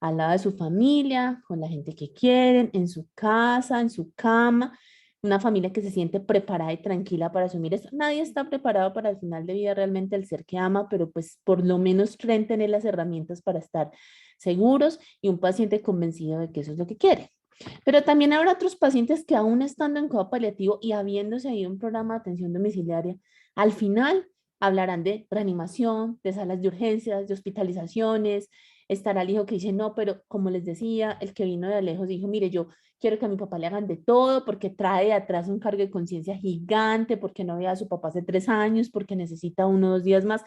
al lado de su familia, con la gente que quieren, en su casa, en su cama, una familia que se siente preparada y tranquila para asumir esto. Nadie está preparado para el final de vida realmente el ser que ama, pero pues por lo menos creen tener las herramientas para estar seguros y un paciente convencido de que eso es lo que quiere. Pero también habrá otros pacientes que aún estando en cuidado paliativo y habiéndose ido a un programa de atención domiciliaria, al final hablarán de reanimación, de salas de urgencias, de hospitalizaciones. Estará el hijo que dice, no, pero como les decía, el que vino de lejos dijo, mire, yo quiero que a mi papá le hagan de todo porque trae atrás un cargo de conciencia gigante, porque no veía a su papá hace 3 años, porque necesita 1 o 2 días más.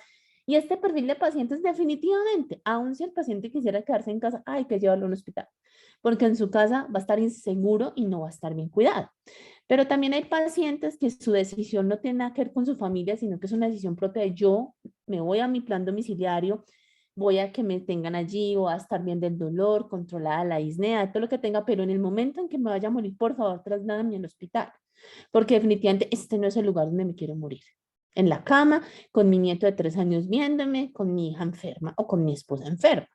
Y este perfil de pacientes definitivamente, aun si el paciente quisiera quedarse en casa, hay que llevarlo a un hospital, porque en su casa va a estar inseguro y no va a estar bien cuidado. Pero también hay pacientes que su decisión no tiene nada que ver con su familia, sino que es una decisión propia de yo me voy a mi plan domiciliario, voy a que me tengan allí, voy a estar bien del dolor, controlada la disnea, todo lo que tenga, pero en el momento en que me vaya a morir, por favor, trasládenme al hospital, porque definitivamente este no es el lugar donde me quiero morir. En la cama, con mi nieto de 3 años viéndome, con mi hija enferma o con mi esposa enferma.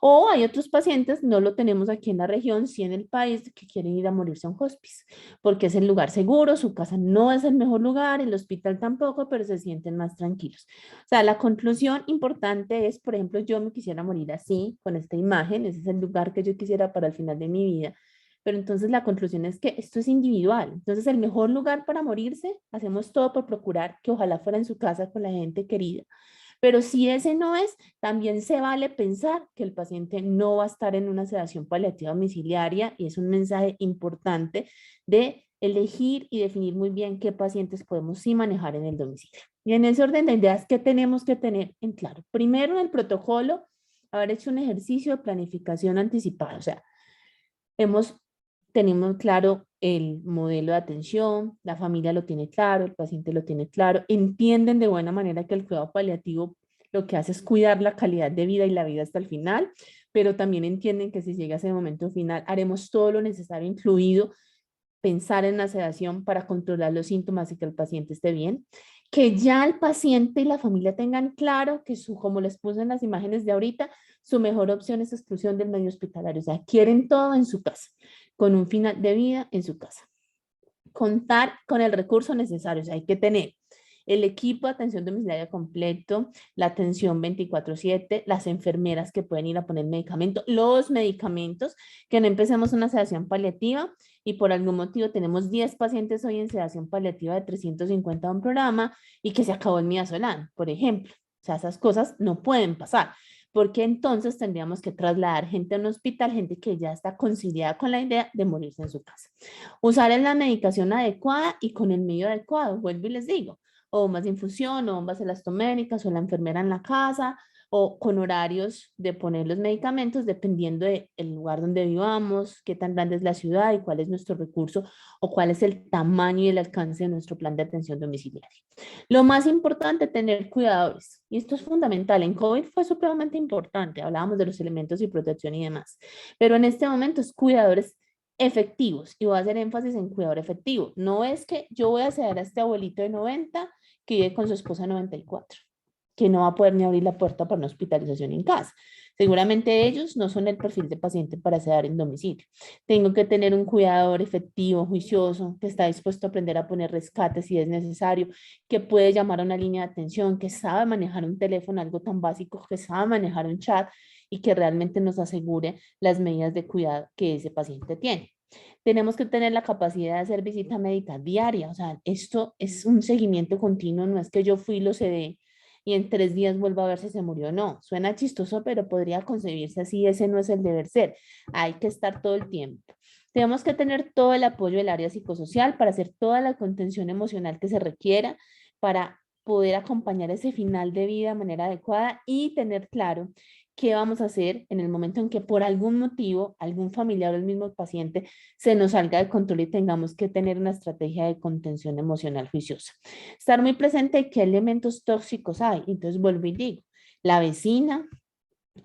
O hay otros pacientes, no lo tenemos aquí en la región, sí en el país, que quieren ir a morirse a un hospice, porque es el lugar seguro, su casa no es el mejor lugar, el hospital tampoco, pero se sienten más tranquilos. O sea, la conclusión importante es, por ejemplo, yo me quisiera morir así, con esta imagen, ese es el lugar que yo quisiera para el final de mi vida. Pero entonces la conclusión es que esto es individual. Entonces el mejor lugar para morirse, hacemos todo por procurar que ojalá fuera en su casa con la gente querida. Pero si ese no es, también se vale pensar que el paciente no va a estar en una sedación paliativa domiciliaria y es un mensaje importante de elegir y definir muy bien qué pacientes podemos sí manejar en el domicilio. Y en ese orden de ideas, ¿qué tenemos que tener en claro? Primero, en el protocolo, haber hecho un ejercicio de planificación anticipada. O sea, tenemos claro el modelo de atención, la familia lo tiene claro, el paciente lo tiene claro, entienden de buena manera que el cuidado paliativo lo que hace es cuidar la calidad de vida y la vida hasta el final, pero también entienden que si llega ese momento final, haremos todo lo necesario, incluido pensar en la sedación para controlar los síntomas y que el paciente esté bien. Que ya el paciente y la familia tengan claro que como les puse en las imágenes de ahorita, su mejor opción es exclusión del medio hospitalario. O sea, quieren todo en su casa, con un final de vida en su casa. Contar con el recurso necesario, o sea, hay que tener el equipo de atención domiciliaria completo, la atención 24/7, las enfermeras que pueden ir a poner medicamento, los medicamentos, que no empecemos una sedación paliativa y por algún motivo tenemos 10 pacientes hoy en sedación paliativa de 350 de un programa y que se acabó el midazolam, por ejemplo. O sea, esas cosas no pueden pasar, porque entonces tendríamos que trasladar gente a un hospital, gente que ya está conciliada con la idea de morirse en su casa. Usar la medicación adecuada y con el medio adecuado, vuelvo y les digo, o bombas de infusión, o bombas elastoméricas, o la enfermera en la casa, o con horarios de poner los medicamentos dependiendo del lugar donde vivamos, qué tan grande es la ciudad y cuál es nuestro recurso o cuál es el tamaño y el alcance de nuestro plan de atención domiciliaria. Lo más importante, tener cuidadores. Y esto es fundamental. En COVID fue supremamente importante. Hablábamos de los elementos y protección y demás. Pero en este momento es cuidadores efectivos. Y voy a hacer énfasis en cuidador efectivo. No es que yo voy a ceder a este abuelito de 90 que vive con su esposa de 94, que no va a poder ni abrir la puerta para una hospitalización en casa. Seguramente ellos no son el perfil de paciente para sedar en domicilio. Tengo que tener un cuidador efectivo, juicioso, que está dispuesto a aprender a poner rescate si es necesario, que puede llamar a una línea de atención, que sabe manejar un teléfono, algo tan básico, que sabe manejar un chat y que realmente nos asegure las medidas de cuidado que ese paciente tiene. Tenemos que tener la capacidad de hacer visita médica diaria, o sea, esto es un seguimiento continuo, no es que yo fui, lo sedé y en 3 días vuelvo a ver si se murió. No, suena chistoso, pero podría concebirse así, ese no es el deber ser. Hay que estar todo el tiempo. Tenemos que tener todo el apoyo del área psicosocial para hacer toda la contención emocional que se requiera para poder acompañar ese final de vida de manera adecuada y tener claro qué vamos a hacer en el momento en que por algún motivo, algún familiar o el mismo paciente se nos salga de control y tengamos que tener una estrategia de contención emocional juiciosa. Estar muy presente de qué elementos tóxicos hay. Entonces vuelvo y digo, la vecina,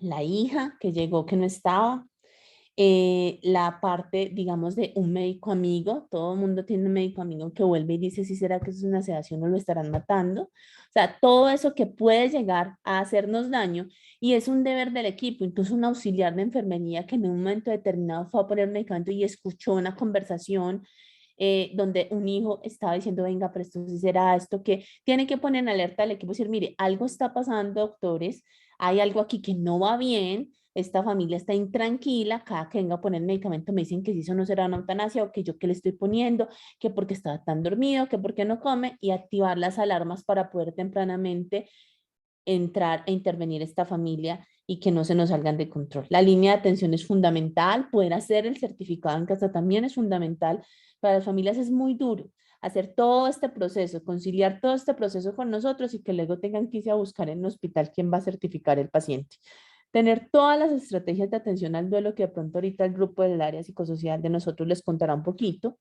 la hija que llegó que no estaba, la parte, digamos, de un médico amigo, todo el mundo tiene un médico amigo que vuelve y dice si será que es una sedación o lo estarán matando. O sea, todo eso que puede llegar a hacernos daño y es un deber del equipo, incluso un auxiliar de enfermería que en un momento determinado fue a poner medicamento y escuchó una conversación donde un hijo estaba diciendo, venga, pero esto sí será esto, que tiene que poner en alerta al equipo y decir, mire, algo está pasando, doctores, hay algo aquí que no va bien, esta familia está intranquila, cada que venga a poner medicamento me dicen que si eso no será una eutanasia o que yo que le estoy poniendo, que porque estaba tan dormido, que porque no come y activar las alarmas para poder tempranamente entrar e intervenir esta familia y que no se nos salgan de control. La línea de atención es fundamental, poder hacer el certificado en casa también es fundamental. Para las familias es muy duro hacer todo este proceso, conciliar todo este proceso con nosotros y que luego tengan que irse a buscar en el hospital quién va a certificar el paciente. Tener todas las estrategias de atención al duelo que de pronto ahorita el grupo del área psicosocial de nosotros les contará un poquito.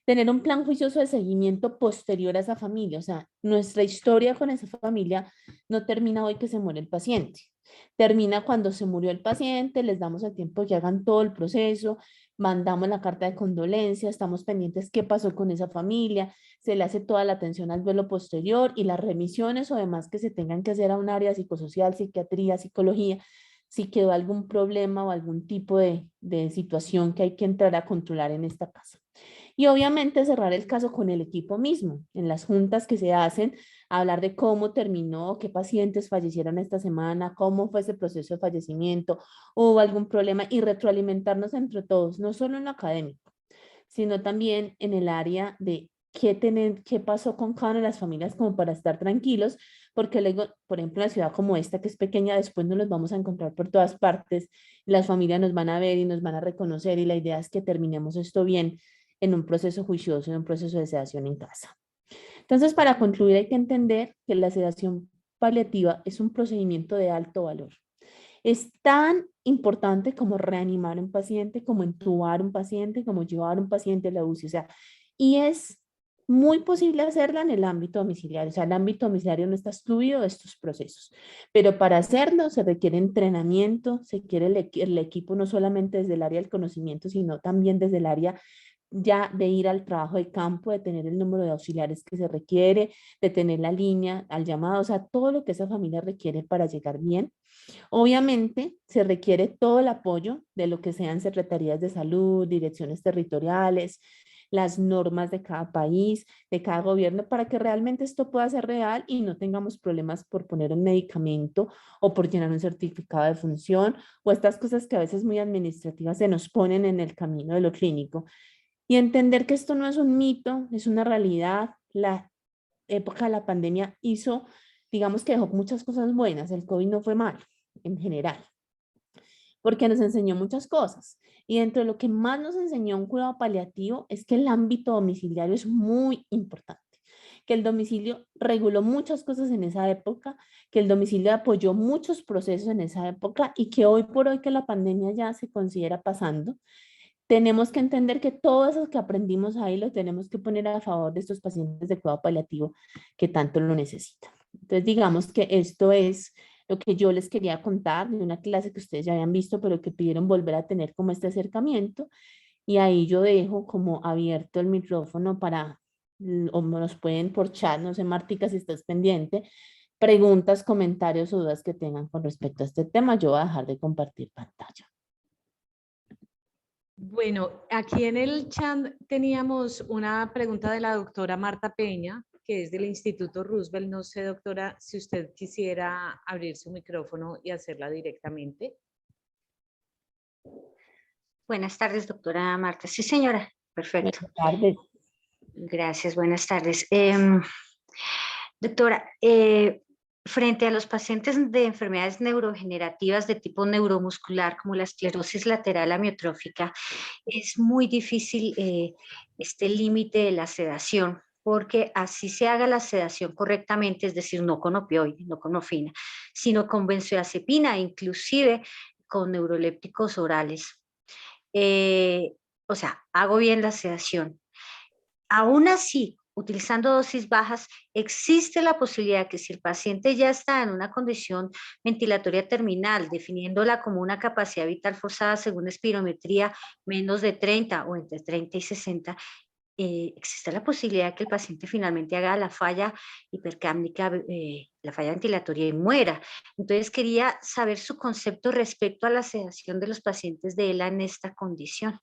Tener un plan juicioso de seguimiento posterior a esa familia. O sea, nuestra historia con esa familia no termina hoy que se muere el paciente. Termina cuando se murió el paciente, les damos el tiempo que hagan todo el proceso, mandamos la carta de condolencia, estamos pendientes qué pasó con esa familia, se le hace toda la atención al duelo posterior y las remisiones o demás que se tengan que hacer a un área psicosocial, psiquiatría, psicología, si quedó algún problema o algún tipo de situación que hay que entrar a controlar en esta casa. Y obviamente cerrar el caso con el equipo mismo, en las juntas que se hacen, hablar de cómo terminó, qué pacientes fallecieron esta semana, cómo fue ese proceso de fallecimiento, hubo algún problema y retroalimentarnos entre todos, no solo en lo académico, sino también en el área de qué pasó con cada una de las familias como para estar tranquilos, porque luego, por ejemplo, en una ciudad como esta, que es pequeña, después nos los vamos a encontrar por todas partes, las familias nos van a ver y nos van a reconocer y la idea es que terminemos esto bien en un proceso juicioso, en un proceso de sedación en casa. Entonces, para concluir, hay que entender que la sedación paliativa es un procedimiento de alto valor. Es tan importante como reanimar a un paciente, como entubar a un paciente, como llevar a un paciente a la UCI. O sea, y es muy posible hacerla en el ámbito domiciliario. O sea, el ámbito domiciliario no está excluido de estos procesos. Pero para hacerlo se requiere entrenamiento, se quiere el equipo no solamente desde el área del conocimiento, sino también desde el área ya de ir al trabajo de campo, de tener el número de auxiliares que se requiere, de tener la línea al llamado, o sea, todo lo que esa familia requiere para llegar bien. Obviamente, se requiere todo el apoyo de lo que sean secretarías de salud, direcciones territoriales, las normas de cada país, de cada gobierno, para que realmente esto pueda ser real y no tengamos problemas por poner un medicamento o por llenar un certificado de función o estas cosas que a veces muy administrativas se nos ponen en el camino de lo clínico. Y entender que esto no es un mito, es una realidad. La época de la pandemia hizo, digamos que dejó muchas cosas buenas. El COVID no fue malo en general, porque nos enseñó muchas cosas. Y dentro de lo que más nos enseñó un cuidado paliativo es que el ámbito domiciliario es muy importante, que el domicilio reguló muchas cosas en esa época, que el domicilio apoyó muchos procesos en esa época y que hoy por hoy que la pandemia ya se considera pasando, tenemos que entender que todo eso que aprendimos ahí lo tenemos que poner a favor de estos pacientes de cuidado paliativo que tanto lo necesitan. Entonces, digamos que esto es lo que yo les quería contar de una clase que ustedes ya habían visto, pero que pidieron volver a tener como este acercamiento. Y ahí yo dejo como abierto el micrófono para, o nos pueden por chat, no sé, Martica, si estás pendiente, preguntas, comentarios o dudas que tengan con respecto a este tema. Yo voy a dejar de compartir pantalla. Bueno, aquí en el chat teníamos una pregunta de la doctora Marta Peña, que es del Instituto Roosevelt. No sé, doctora, si usted quisiera abrir su micrófono y hacerla directamente. Buenas tardes, doctora Marta. Sí, señora. Perfecto. Buenas tardes. Gracias, buenas tardes. Doctora, frente a los pacientes de enfermedades neurodegenerativas de tipo neuromuscular, como la esclerosis lateral amiotrófica, es muy difícil este límite de la sedación, porque así se haga la sedación correctamente, es decir, no con opioides, no con morfina, sino con benzodiazepina, inclusive con neurolépticos orales. O sea, hago bien la sedación. Aún así, utilizando dosis bajas, existe la posibilidad que si el paciente ya está en una condición ventilatoria terminal, definiéndola como una capacidad vital forzada según espirometría menos de 30 o entre 30 y 60, existe la posibilidad que el paciente finalmente haga la falla hipercápnica, la falla ventilatoria y muera. Entonces quería saber su concepto respecto a la sedación de los pacientes de ELA en esta condición.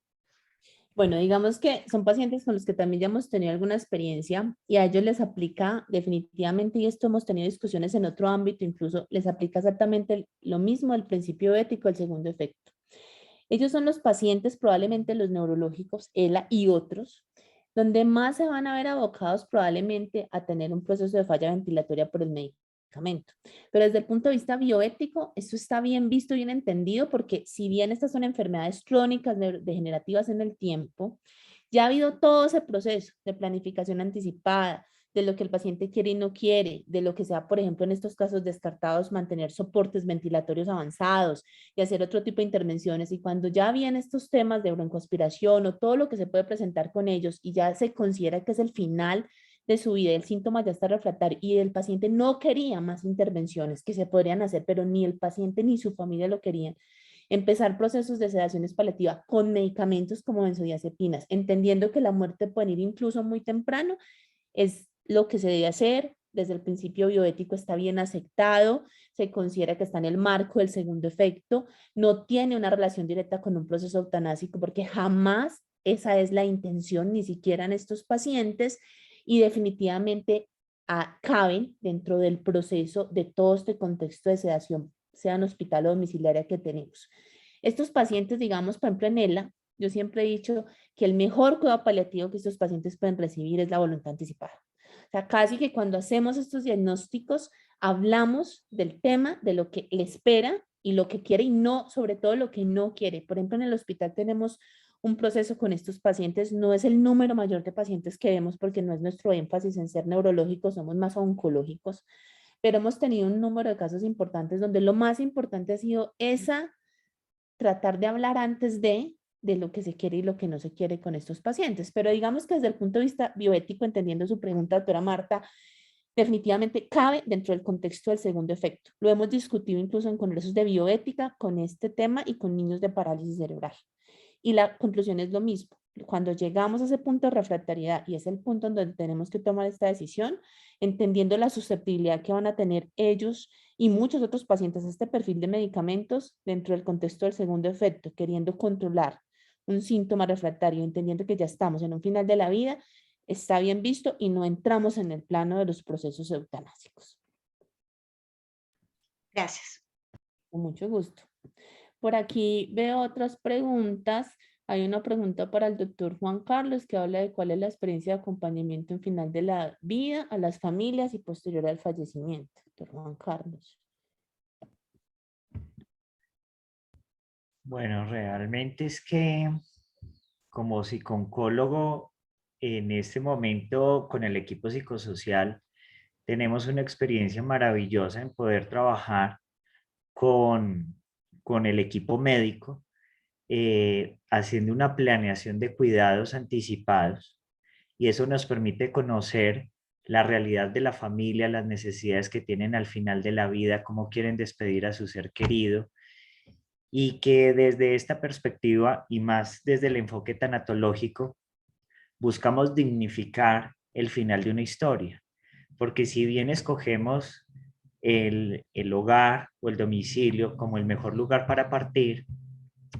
Bueno, digamos que son pacientes con los que también ya hemos tenido alguna experiencia y a ellos les aplica definitivamente, y esto hemos tenido discusiones en otro ámbito, incluso les aplica exactamente lo mismo el principio ético, el segundo efecto. Ellos son los pacientes, probablemente los neurológicos, ELA y otros, donde más se van a ver abocados probablemente a tener un proceso de falla ventilatoria por el medicamento. Pero desde el punto de vista bioético, eso está bien visto, bien entendido, porque si bien estas son enfermedades crónicas degenerativas en el tiempo, ya ha habido todo ese proceso de planificación anticipada, de lo que el paciente quiere y no quiere, de lo que sea, por ejemplo, en estos casos descartados, mantener soportes ventilatorios avanzados y hacer otro tipo de intervenciones. Y cuando ya vienen estos temas de broncoaspiración o todo lo que se puede presentar con ellos y ya se considera que es el final de su vida, el síntoma ya está refractario y el paciente no quería más intervenciones que se podrían hacer, pero ni el paciente ni su familia lo querían, empezar procesos de sedaciones paliativa con medicamentos como benzodiazepinas, entendiendo que la muerte puede ir incluso muy temprano, es lo que se debe hacer. Desde el principio bioético está bien aceptado, se considera que está en el marco del segundo efecto, no tiene una relación directa con un proceso eutanásico porque jamás esa es la intención, ni siquiera en estos pacientes, y definitivamente caben dentro del proceso de todo este contexto de sedación, sea en hospital o domiciliaria que tenemos. Estos pacientes, digamos, por ejemplo en ELA, yo siempre he dicho que el mejor cuidado paliativo que estos pacientes pueden recibir es la voluntad anticipada. O sea, casi que cuando hacemos estos diagnósticos, hablamos del tema, de lo que le espera y lo que quiere y no, sobre todo lo que no quiere. Por ejemplo, en el hospital tenemos un proceso con estos pacientes, no es el número mayor de pacientes que vemos porque no es nuestro énfasis en ser neurológicos, somos más oncológicos, pero hemos tenido un número de casos importantes donde lo más importante ha sido tratar de hablar antes de de lo que se quiere y lo que no se quiere con estos pacientes. Pero digamos que desde el punto de vista bioético, entendiendo su pregunta, doctora Marta, definitivamente cabe dentro del contexto del segundo efecto. Lo hemos discutido incluso en congresos de bioética con este tema y con niños de parálisis cerebral. Y la conclusión es lo mismo. Cuando llegamos a ese punto de refractariedad, y es el punto en donde tenemos que tomar esta decisión, entendiendo la susceptibilidad que van a tener ellos y muchos otros pacientes a este perfil de medicamentos dentro del contexto del segundo efecto, queriendo controlar un síntoma refractario, entendiendo que ya estamos en un final de la vida, está bien visto y no entramos en el plano de los procesos eutanásicos. Gracias. Con mucho gusto. Por aquí veo otras preguntas. Hay una pregunta para el doctor Juan Carlos que habla de cuál es la experiencia de acompañamiento en final de la vida a las familias y posterior al fallecimiento. Doctor Juan Carlos. Bueno, realmente es que como psicooncólogo, en este momento con el equipo psicosocial, tenemos una experiencia maravillosa en poder trabajar con el equipo médico, haciendo una planeación de cuidados anticipados, y eso nos permite conocer la realidad de la familia, las necesidades que tienen al final de la vida, cómo quieren despedir a su ser querido, y que desde esta perspectiva y más desde el enfoque tanatológico, buscamos dignificar el final de una historia, porque si bien escogemos el hogar o el domicilio como el mejor lugar para partir,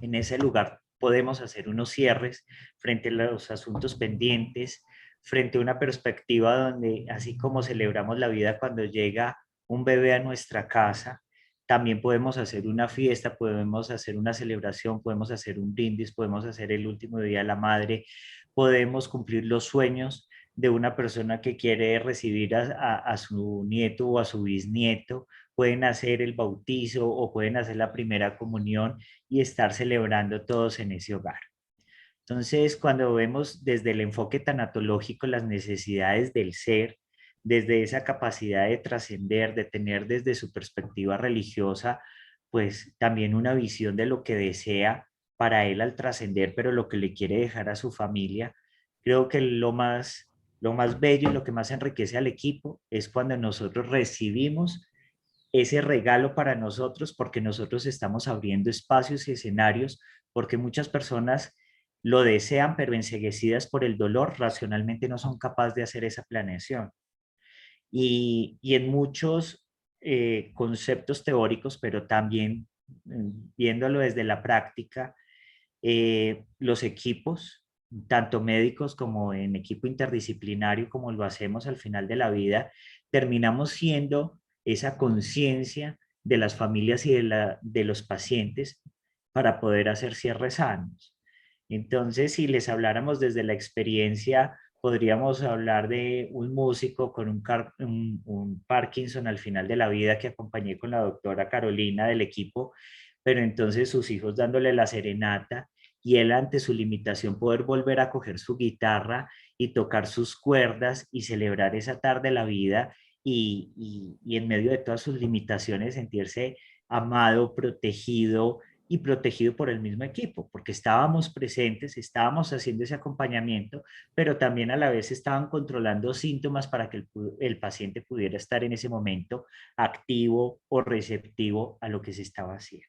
en ese lugar podemos hacer unos cierres frente a los asuntos pendientes, frente a una perspectiva donde, así como celebramos la vida cuando llega un bebé a nuestra casa, también podemos hacer una fiesta, podemos hacer una celebración, podemos hacer un brindis, podemos hacer el último día de la madre, podemos cumplir los sueños de una persona que quiere recibir a su nieto o a su bisnieto, pueden hacer el bautizo o pueden hacer la primera comunión y estar celebrando todos en ese hogar. Entonces, cuando vemos desde el enfoque tanatológico las necesidades del ser, desde esa capacidad de trascender, de tener desde su perspectiva religiosa, pues también una visión de lo que desea para él al trascender, pero lo que le quiere dejar a su familia, creo que lo más bello y lo que más enriquece al equipo es cuando nosotros recibimos ese regalo para nosotros porque nosotros estamos abriendo espacios y escenarios porque muchas personas lo desean, pero enceguecidas por el dolor, racionalmente no son capaces de hacer esa planeación. Y en muchos conceptos teóricos, pero también viéndolo desde la práctica, los equipos, tanto médicos como en equipo interdisciplinario, como lo hacemos al final de la vida, terminamos siendo esa conciencia de las familias y de los pacientes para poder hacer cierres sanos. Entonces, si les habláramos desde la experiencia, podríamos hablar de un músico con un Parkinson al final de la vida que acompañé con la doctora Carolina del equipo, pero entonces sus hijos dándole la serenata y él ante su limitación poder volver a coger su guitarra y tocar sus cuerdas y celebrar esa tarde la vida y en medio de todas sus limitaciones sentirse amado, protegido y protegido por el mismo equipo, porque estábamos presentes, estábamos haciendo ese acompañamiento, pero también a la vez estaban controlando síntomas para que el paciente pudiera estar en ese momento activo o receptivo a lo que se estaba haciendo.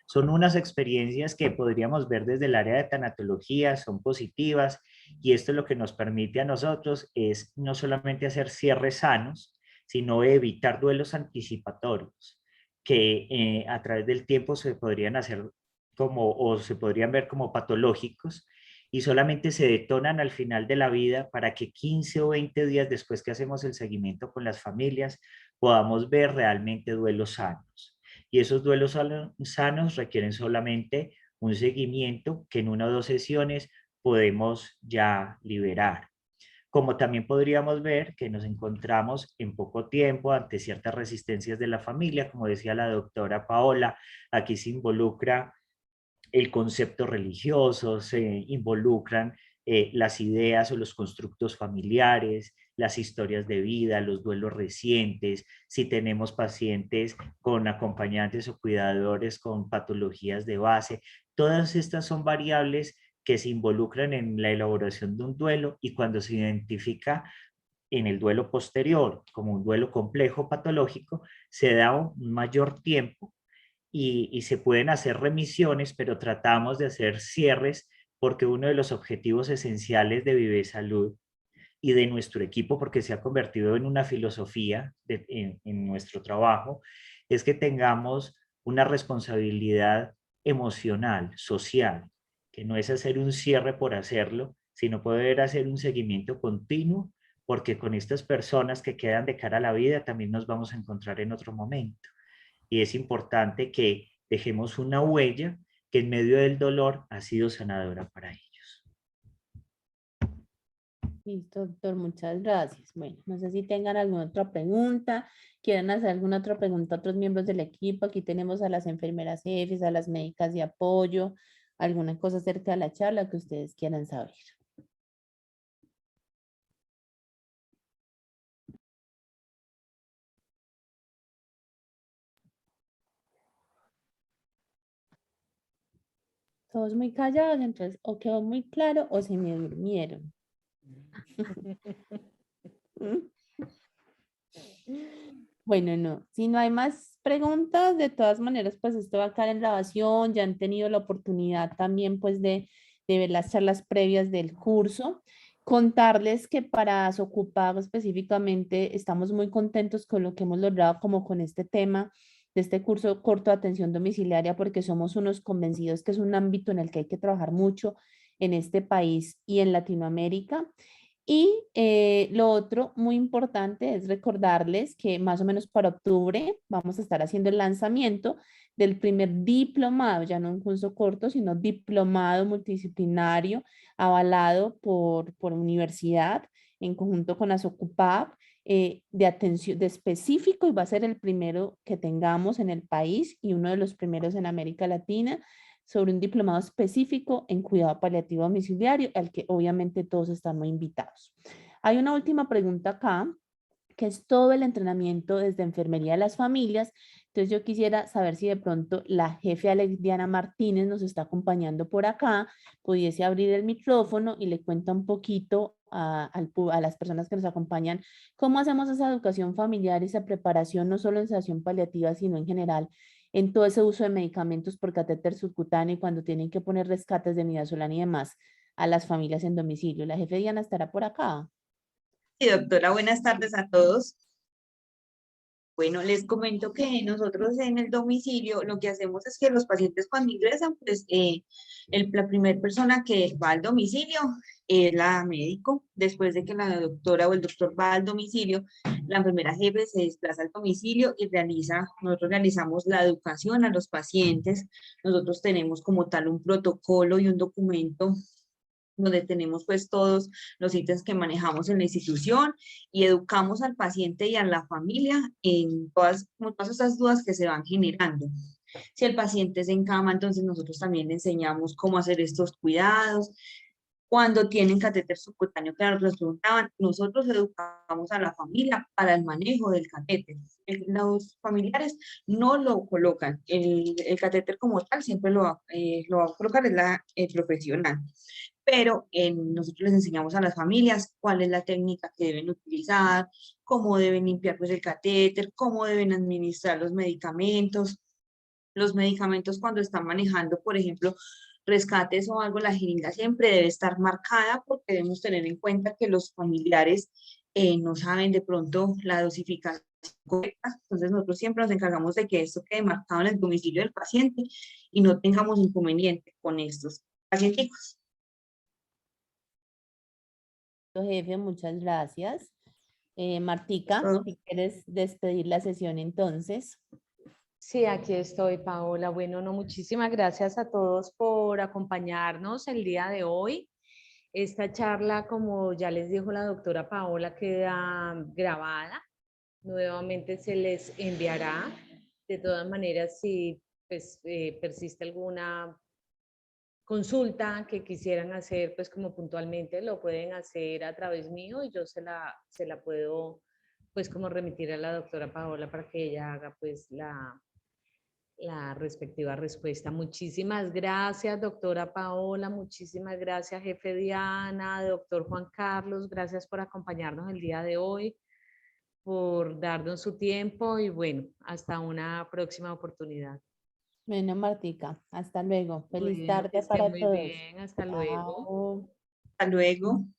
Son unas experiencias que podríamos ver desde el área de tanatología, son positivas, y esto lo que nos permite a nosotros es no solamente hacer cierres sanos, sino evitar duelos anticipatorios, que a través del tiempo se podrían hacer como, o se podrían ver como patológicos, y solamente se detonan al final de la vida para que 15 o 20 días después que hacemos el seguimiento con las familias podamos ver realmente duelos sanos. Y esos duelos sanos requieren solamente un seguimiento que en una o dos sesiones podemos ya liberar. Como también podríamos ver que nos encontramos en poco tiempo ante ciertas resistencias de la familia, como decía la doctora Paola, aquí se involucra el concepto religioso, se involucran las ideas o los constructos familiares, las historias de vida, los duelos recientes, si tenemos pacientes con acompañantes o cuidadores con patologías de base, Todas estas son variables que se involucran en la elaboración de un duelo y cuando se identifica en el duelo posterior como un duelo complejo patológico, se da un mayor tiempo y se pueden hacer remisiones, pero tratamos de hacer cierres porque uno de los objetivos esenciales de Vive Salud y de nuestro equipo, porque se ha convertido en una filosofía en nuestro trabajo, es que tengamos una responsabilidad emocional, social, que no es hacer un cierre por hacerlo, sino poder hacer un seguimiento continuo, porque con estas personas que quedan de cara a la vida también nos vamos a encontrar en otro momento. Y es importante que dejemos una huella que en medio del dolor ha sido sanadora para ellos. Listo, doctor, muchas gracias. Bueno, no sé si tengan alguna otra pregunta, quieran hacer alguna otra pregunta a otros miembros del equipo. Aquí tenemos a las enfermeras jefes, a las médicas de apoyo, alguna cosa acerca de la charla que ustedes quieran saber. Todos muy callados, entonces o quedó muy claro o se me durmieron. Bueno, no, si no hay más preguntas, de todas maneras, pues esto va a quedar en grabación, ya han tenido la oportunidad también pues de ver las charlas previas del curso. Contarles que para Socupag específicamente estamos muy contentos con lo que hemos logrado como con este tema de este curso corto de atención domiciliaria porque somos unos convencidos que es un ámbito en el que hay que trabajar mucho en este país y en Latinoamérica. Y lo otro muy importante es recordarles que más o menos para octubre vamos a estar haciendo el lanzamiento del primer diplomado, ya no un curso corto, sino diplomado multidisciplinario avalado por universidad en conjunto con Asocupap de atención de específico y va a ser el primero que tengamos en el país y uno de los primeros en América Latina sobre un diplomado específico en cuidado paliativo domiciliario, al que obviamente todos están muy invitados. Hay una última pregunta acá, que es todo el entrenamiento desde enfermería de las familias. Entonces yo quisiera saber si de pronto la jefe Diana Martínez nos está acompañando por acá, pudiese abrir el micrófono y le cuenta un poquito a las personas que nos acompañan cómo hacemos esa educación familiar, esa preparación, no solo en sedación paliativa, sino en general, en todo ese uso de medicamentos por catéter subcutáneo y cuando tienen que poner rescates de midazolam y demás a las familias en domicilio. La jefe Diana estará por acá. Sí, doctora, buenas tardes a todos. Bueno, les comento que nosotros en el domicilio lo que hacemos es que los pacientes cuando ingresan, pues la primera persona que va al domicilio es la médico. Después de que la doctora o el doctor va al domicilio, la enfermera jefe se desplaza al domicilio y nosotros realizamos la educación a los pacientes. Nosotros tenemos como tal un protocolo y un documento donde tenemos pues todos los ítems que manejamos en la institución y educamos al paciente y a la familia en todas esas dudas que se van generando. Si el paciente es en cama, entonces nosotros también le enseñamos cómo hacer estos cuidados. Cuando tienen catéter subcutáneo, claro, nos preguntaban, nosotros educamos a la familia para el manejo del catéter. Los familiares no lo colocan, el catéter como tal siempre lo va a colocar el profesional. Pero nosotros les enseñamos a las familias cuál es la técnica que deben utilizar, cómo deben limpiar pues, el catéter, cómo deben administrar los medicamentos. Los medicamentos cuando están manejando, por ejemplo, rescates o algo, la jeringa siempre debe estar marcada porque debemos tener en cuenta que los familiares no saben de pronto la dosificación correcta. Entonces nosotros siempre nos encargamos de que esto quede marcado en el domicilio del paciente y no tengamos inconveniente con estos pacientes. Jefe, muchas gracias. Martica, si quieres despedir la sesión entonces. Sí, aquí estoy, Paola. Bueno, no, muchísimas gracias a todos por acompañarnos el día de hoy. Esta charla, como ya les dijo la doctora Paola, queda grabada. Nuevamente se les enviará. De todas maneras, si pues, persiste alguna consulta que quisieran hacer, pues como puntualmente, lo pueden hacer a través mío y yo se la puedo, pues como remitir a la doctora Paola para que ella haga pues la respectiva respuesta. Muchísimas gracias, doctora Paola, muchísimas gracias, jefe Diana, doctor Juan Carlos, gracias por acompañarnos el día de hoy, por darnos su tiempo y bueno, hasta una próxima oportunidad. Bueno, Martica, hasta luego. Feliz Bueno, que tarde estén para muy todos. bien, hasta luego. Chao. Hasta luego.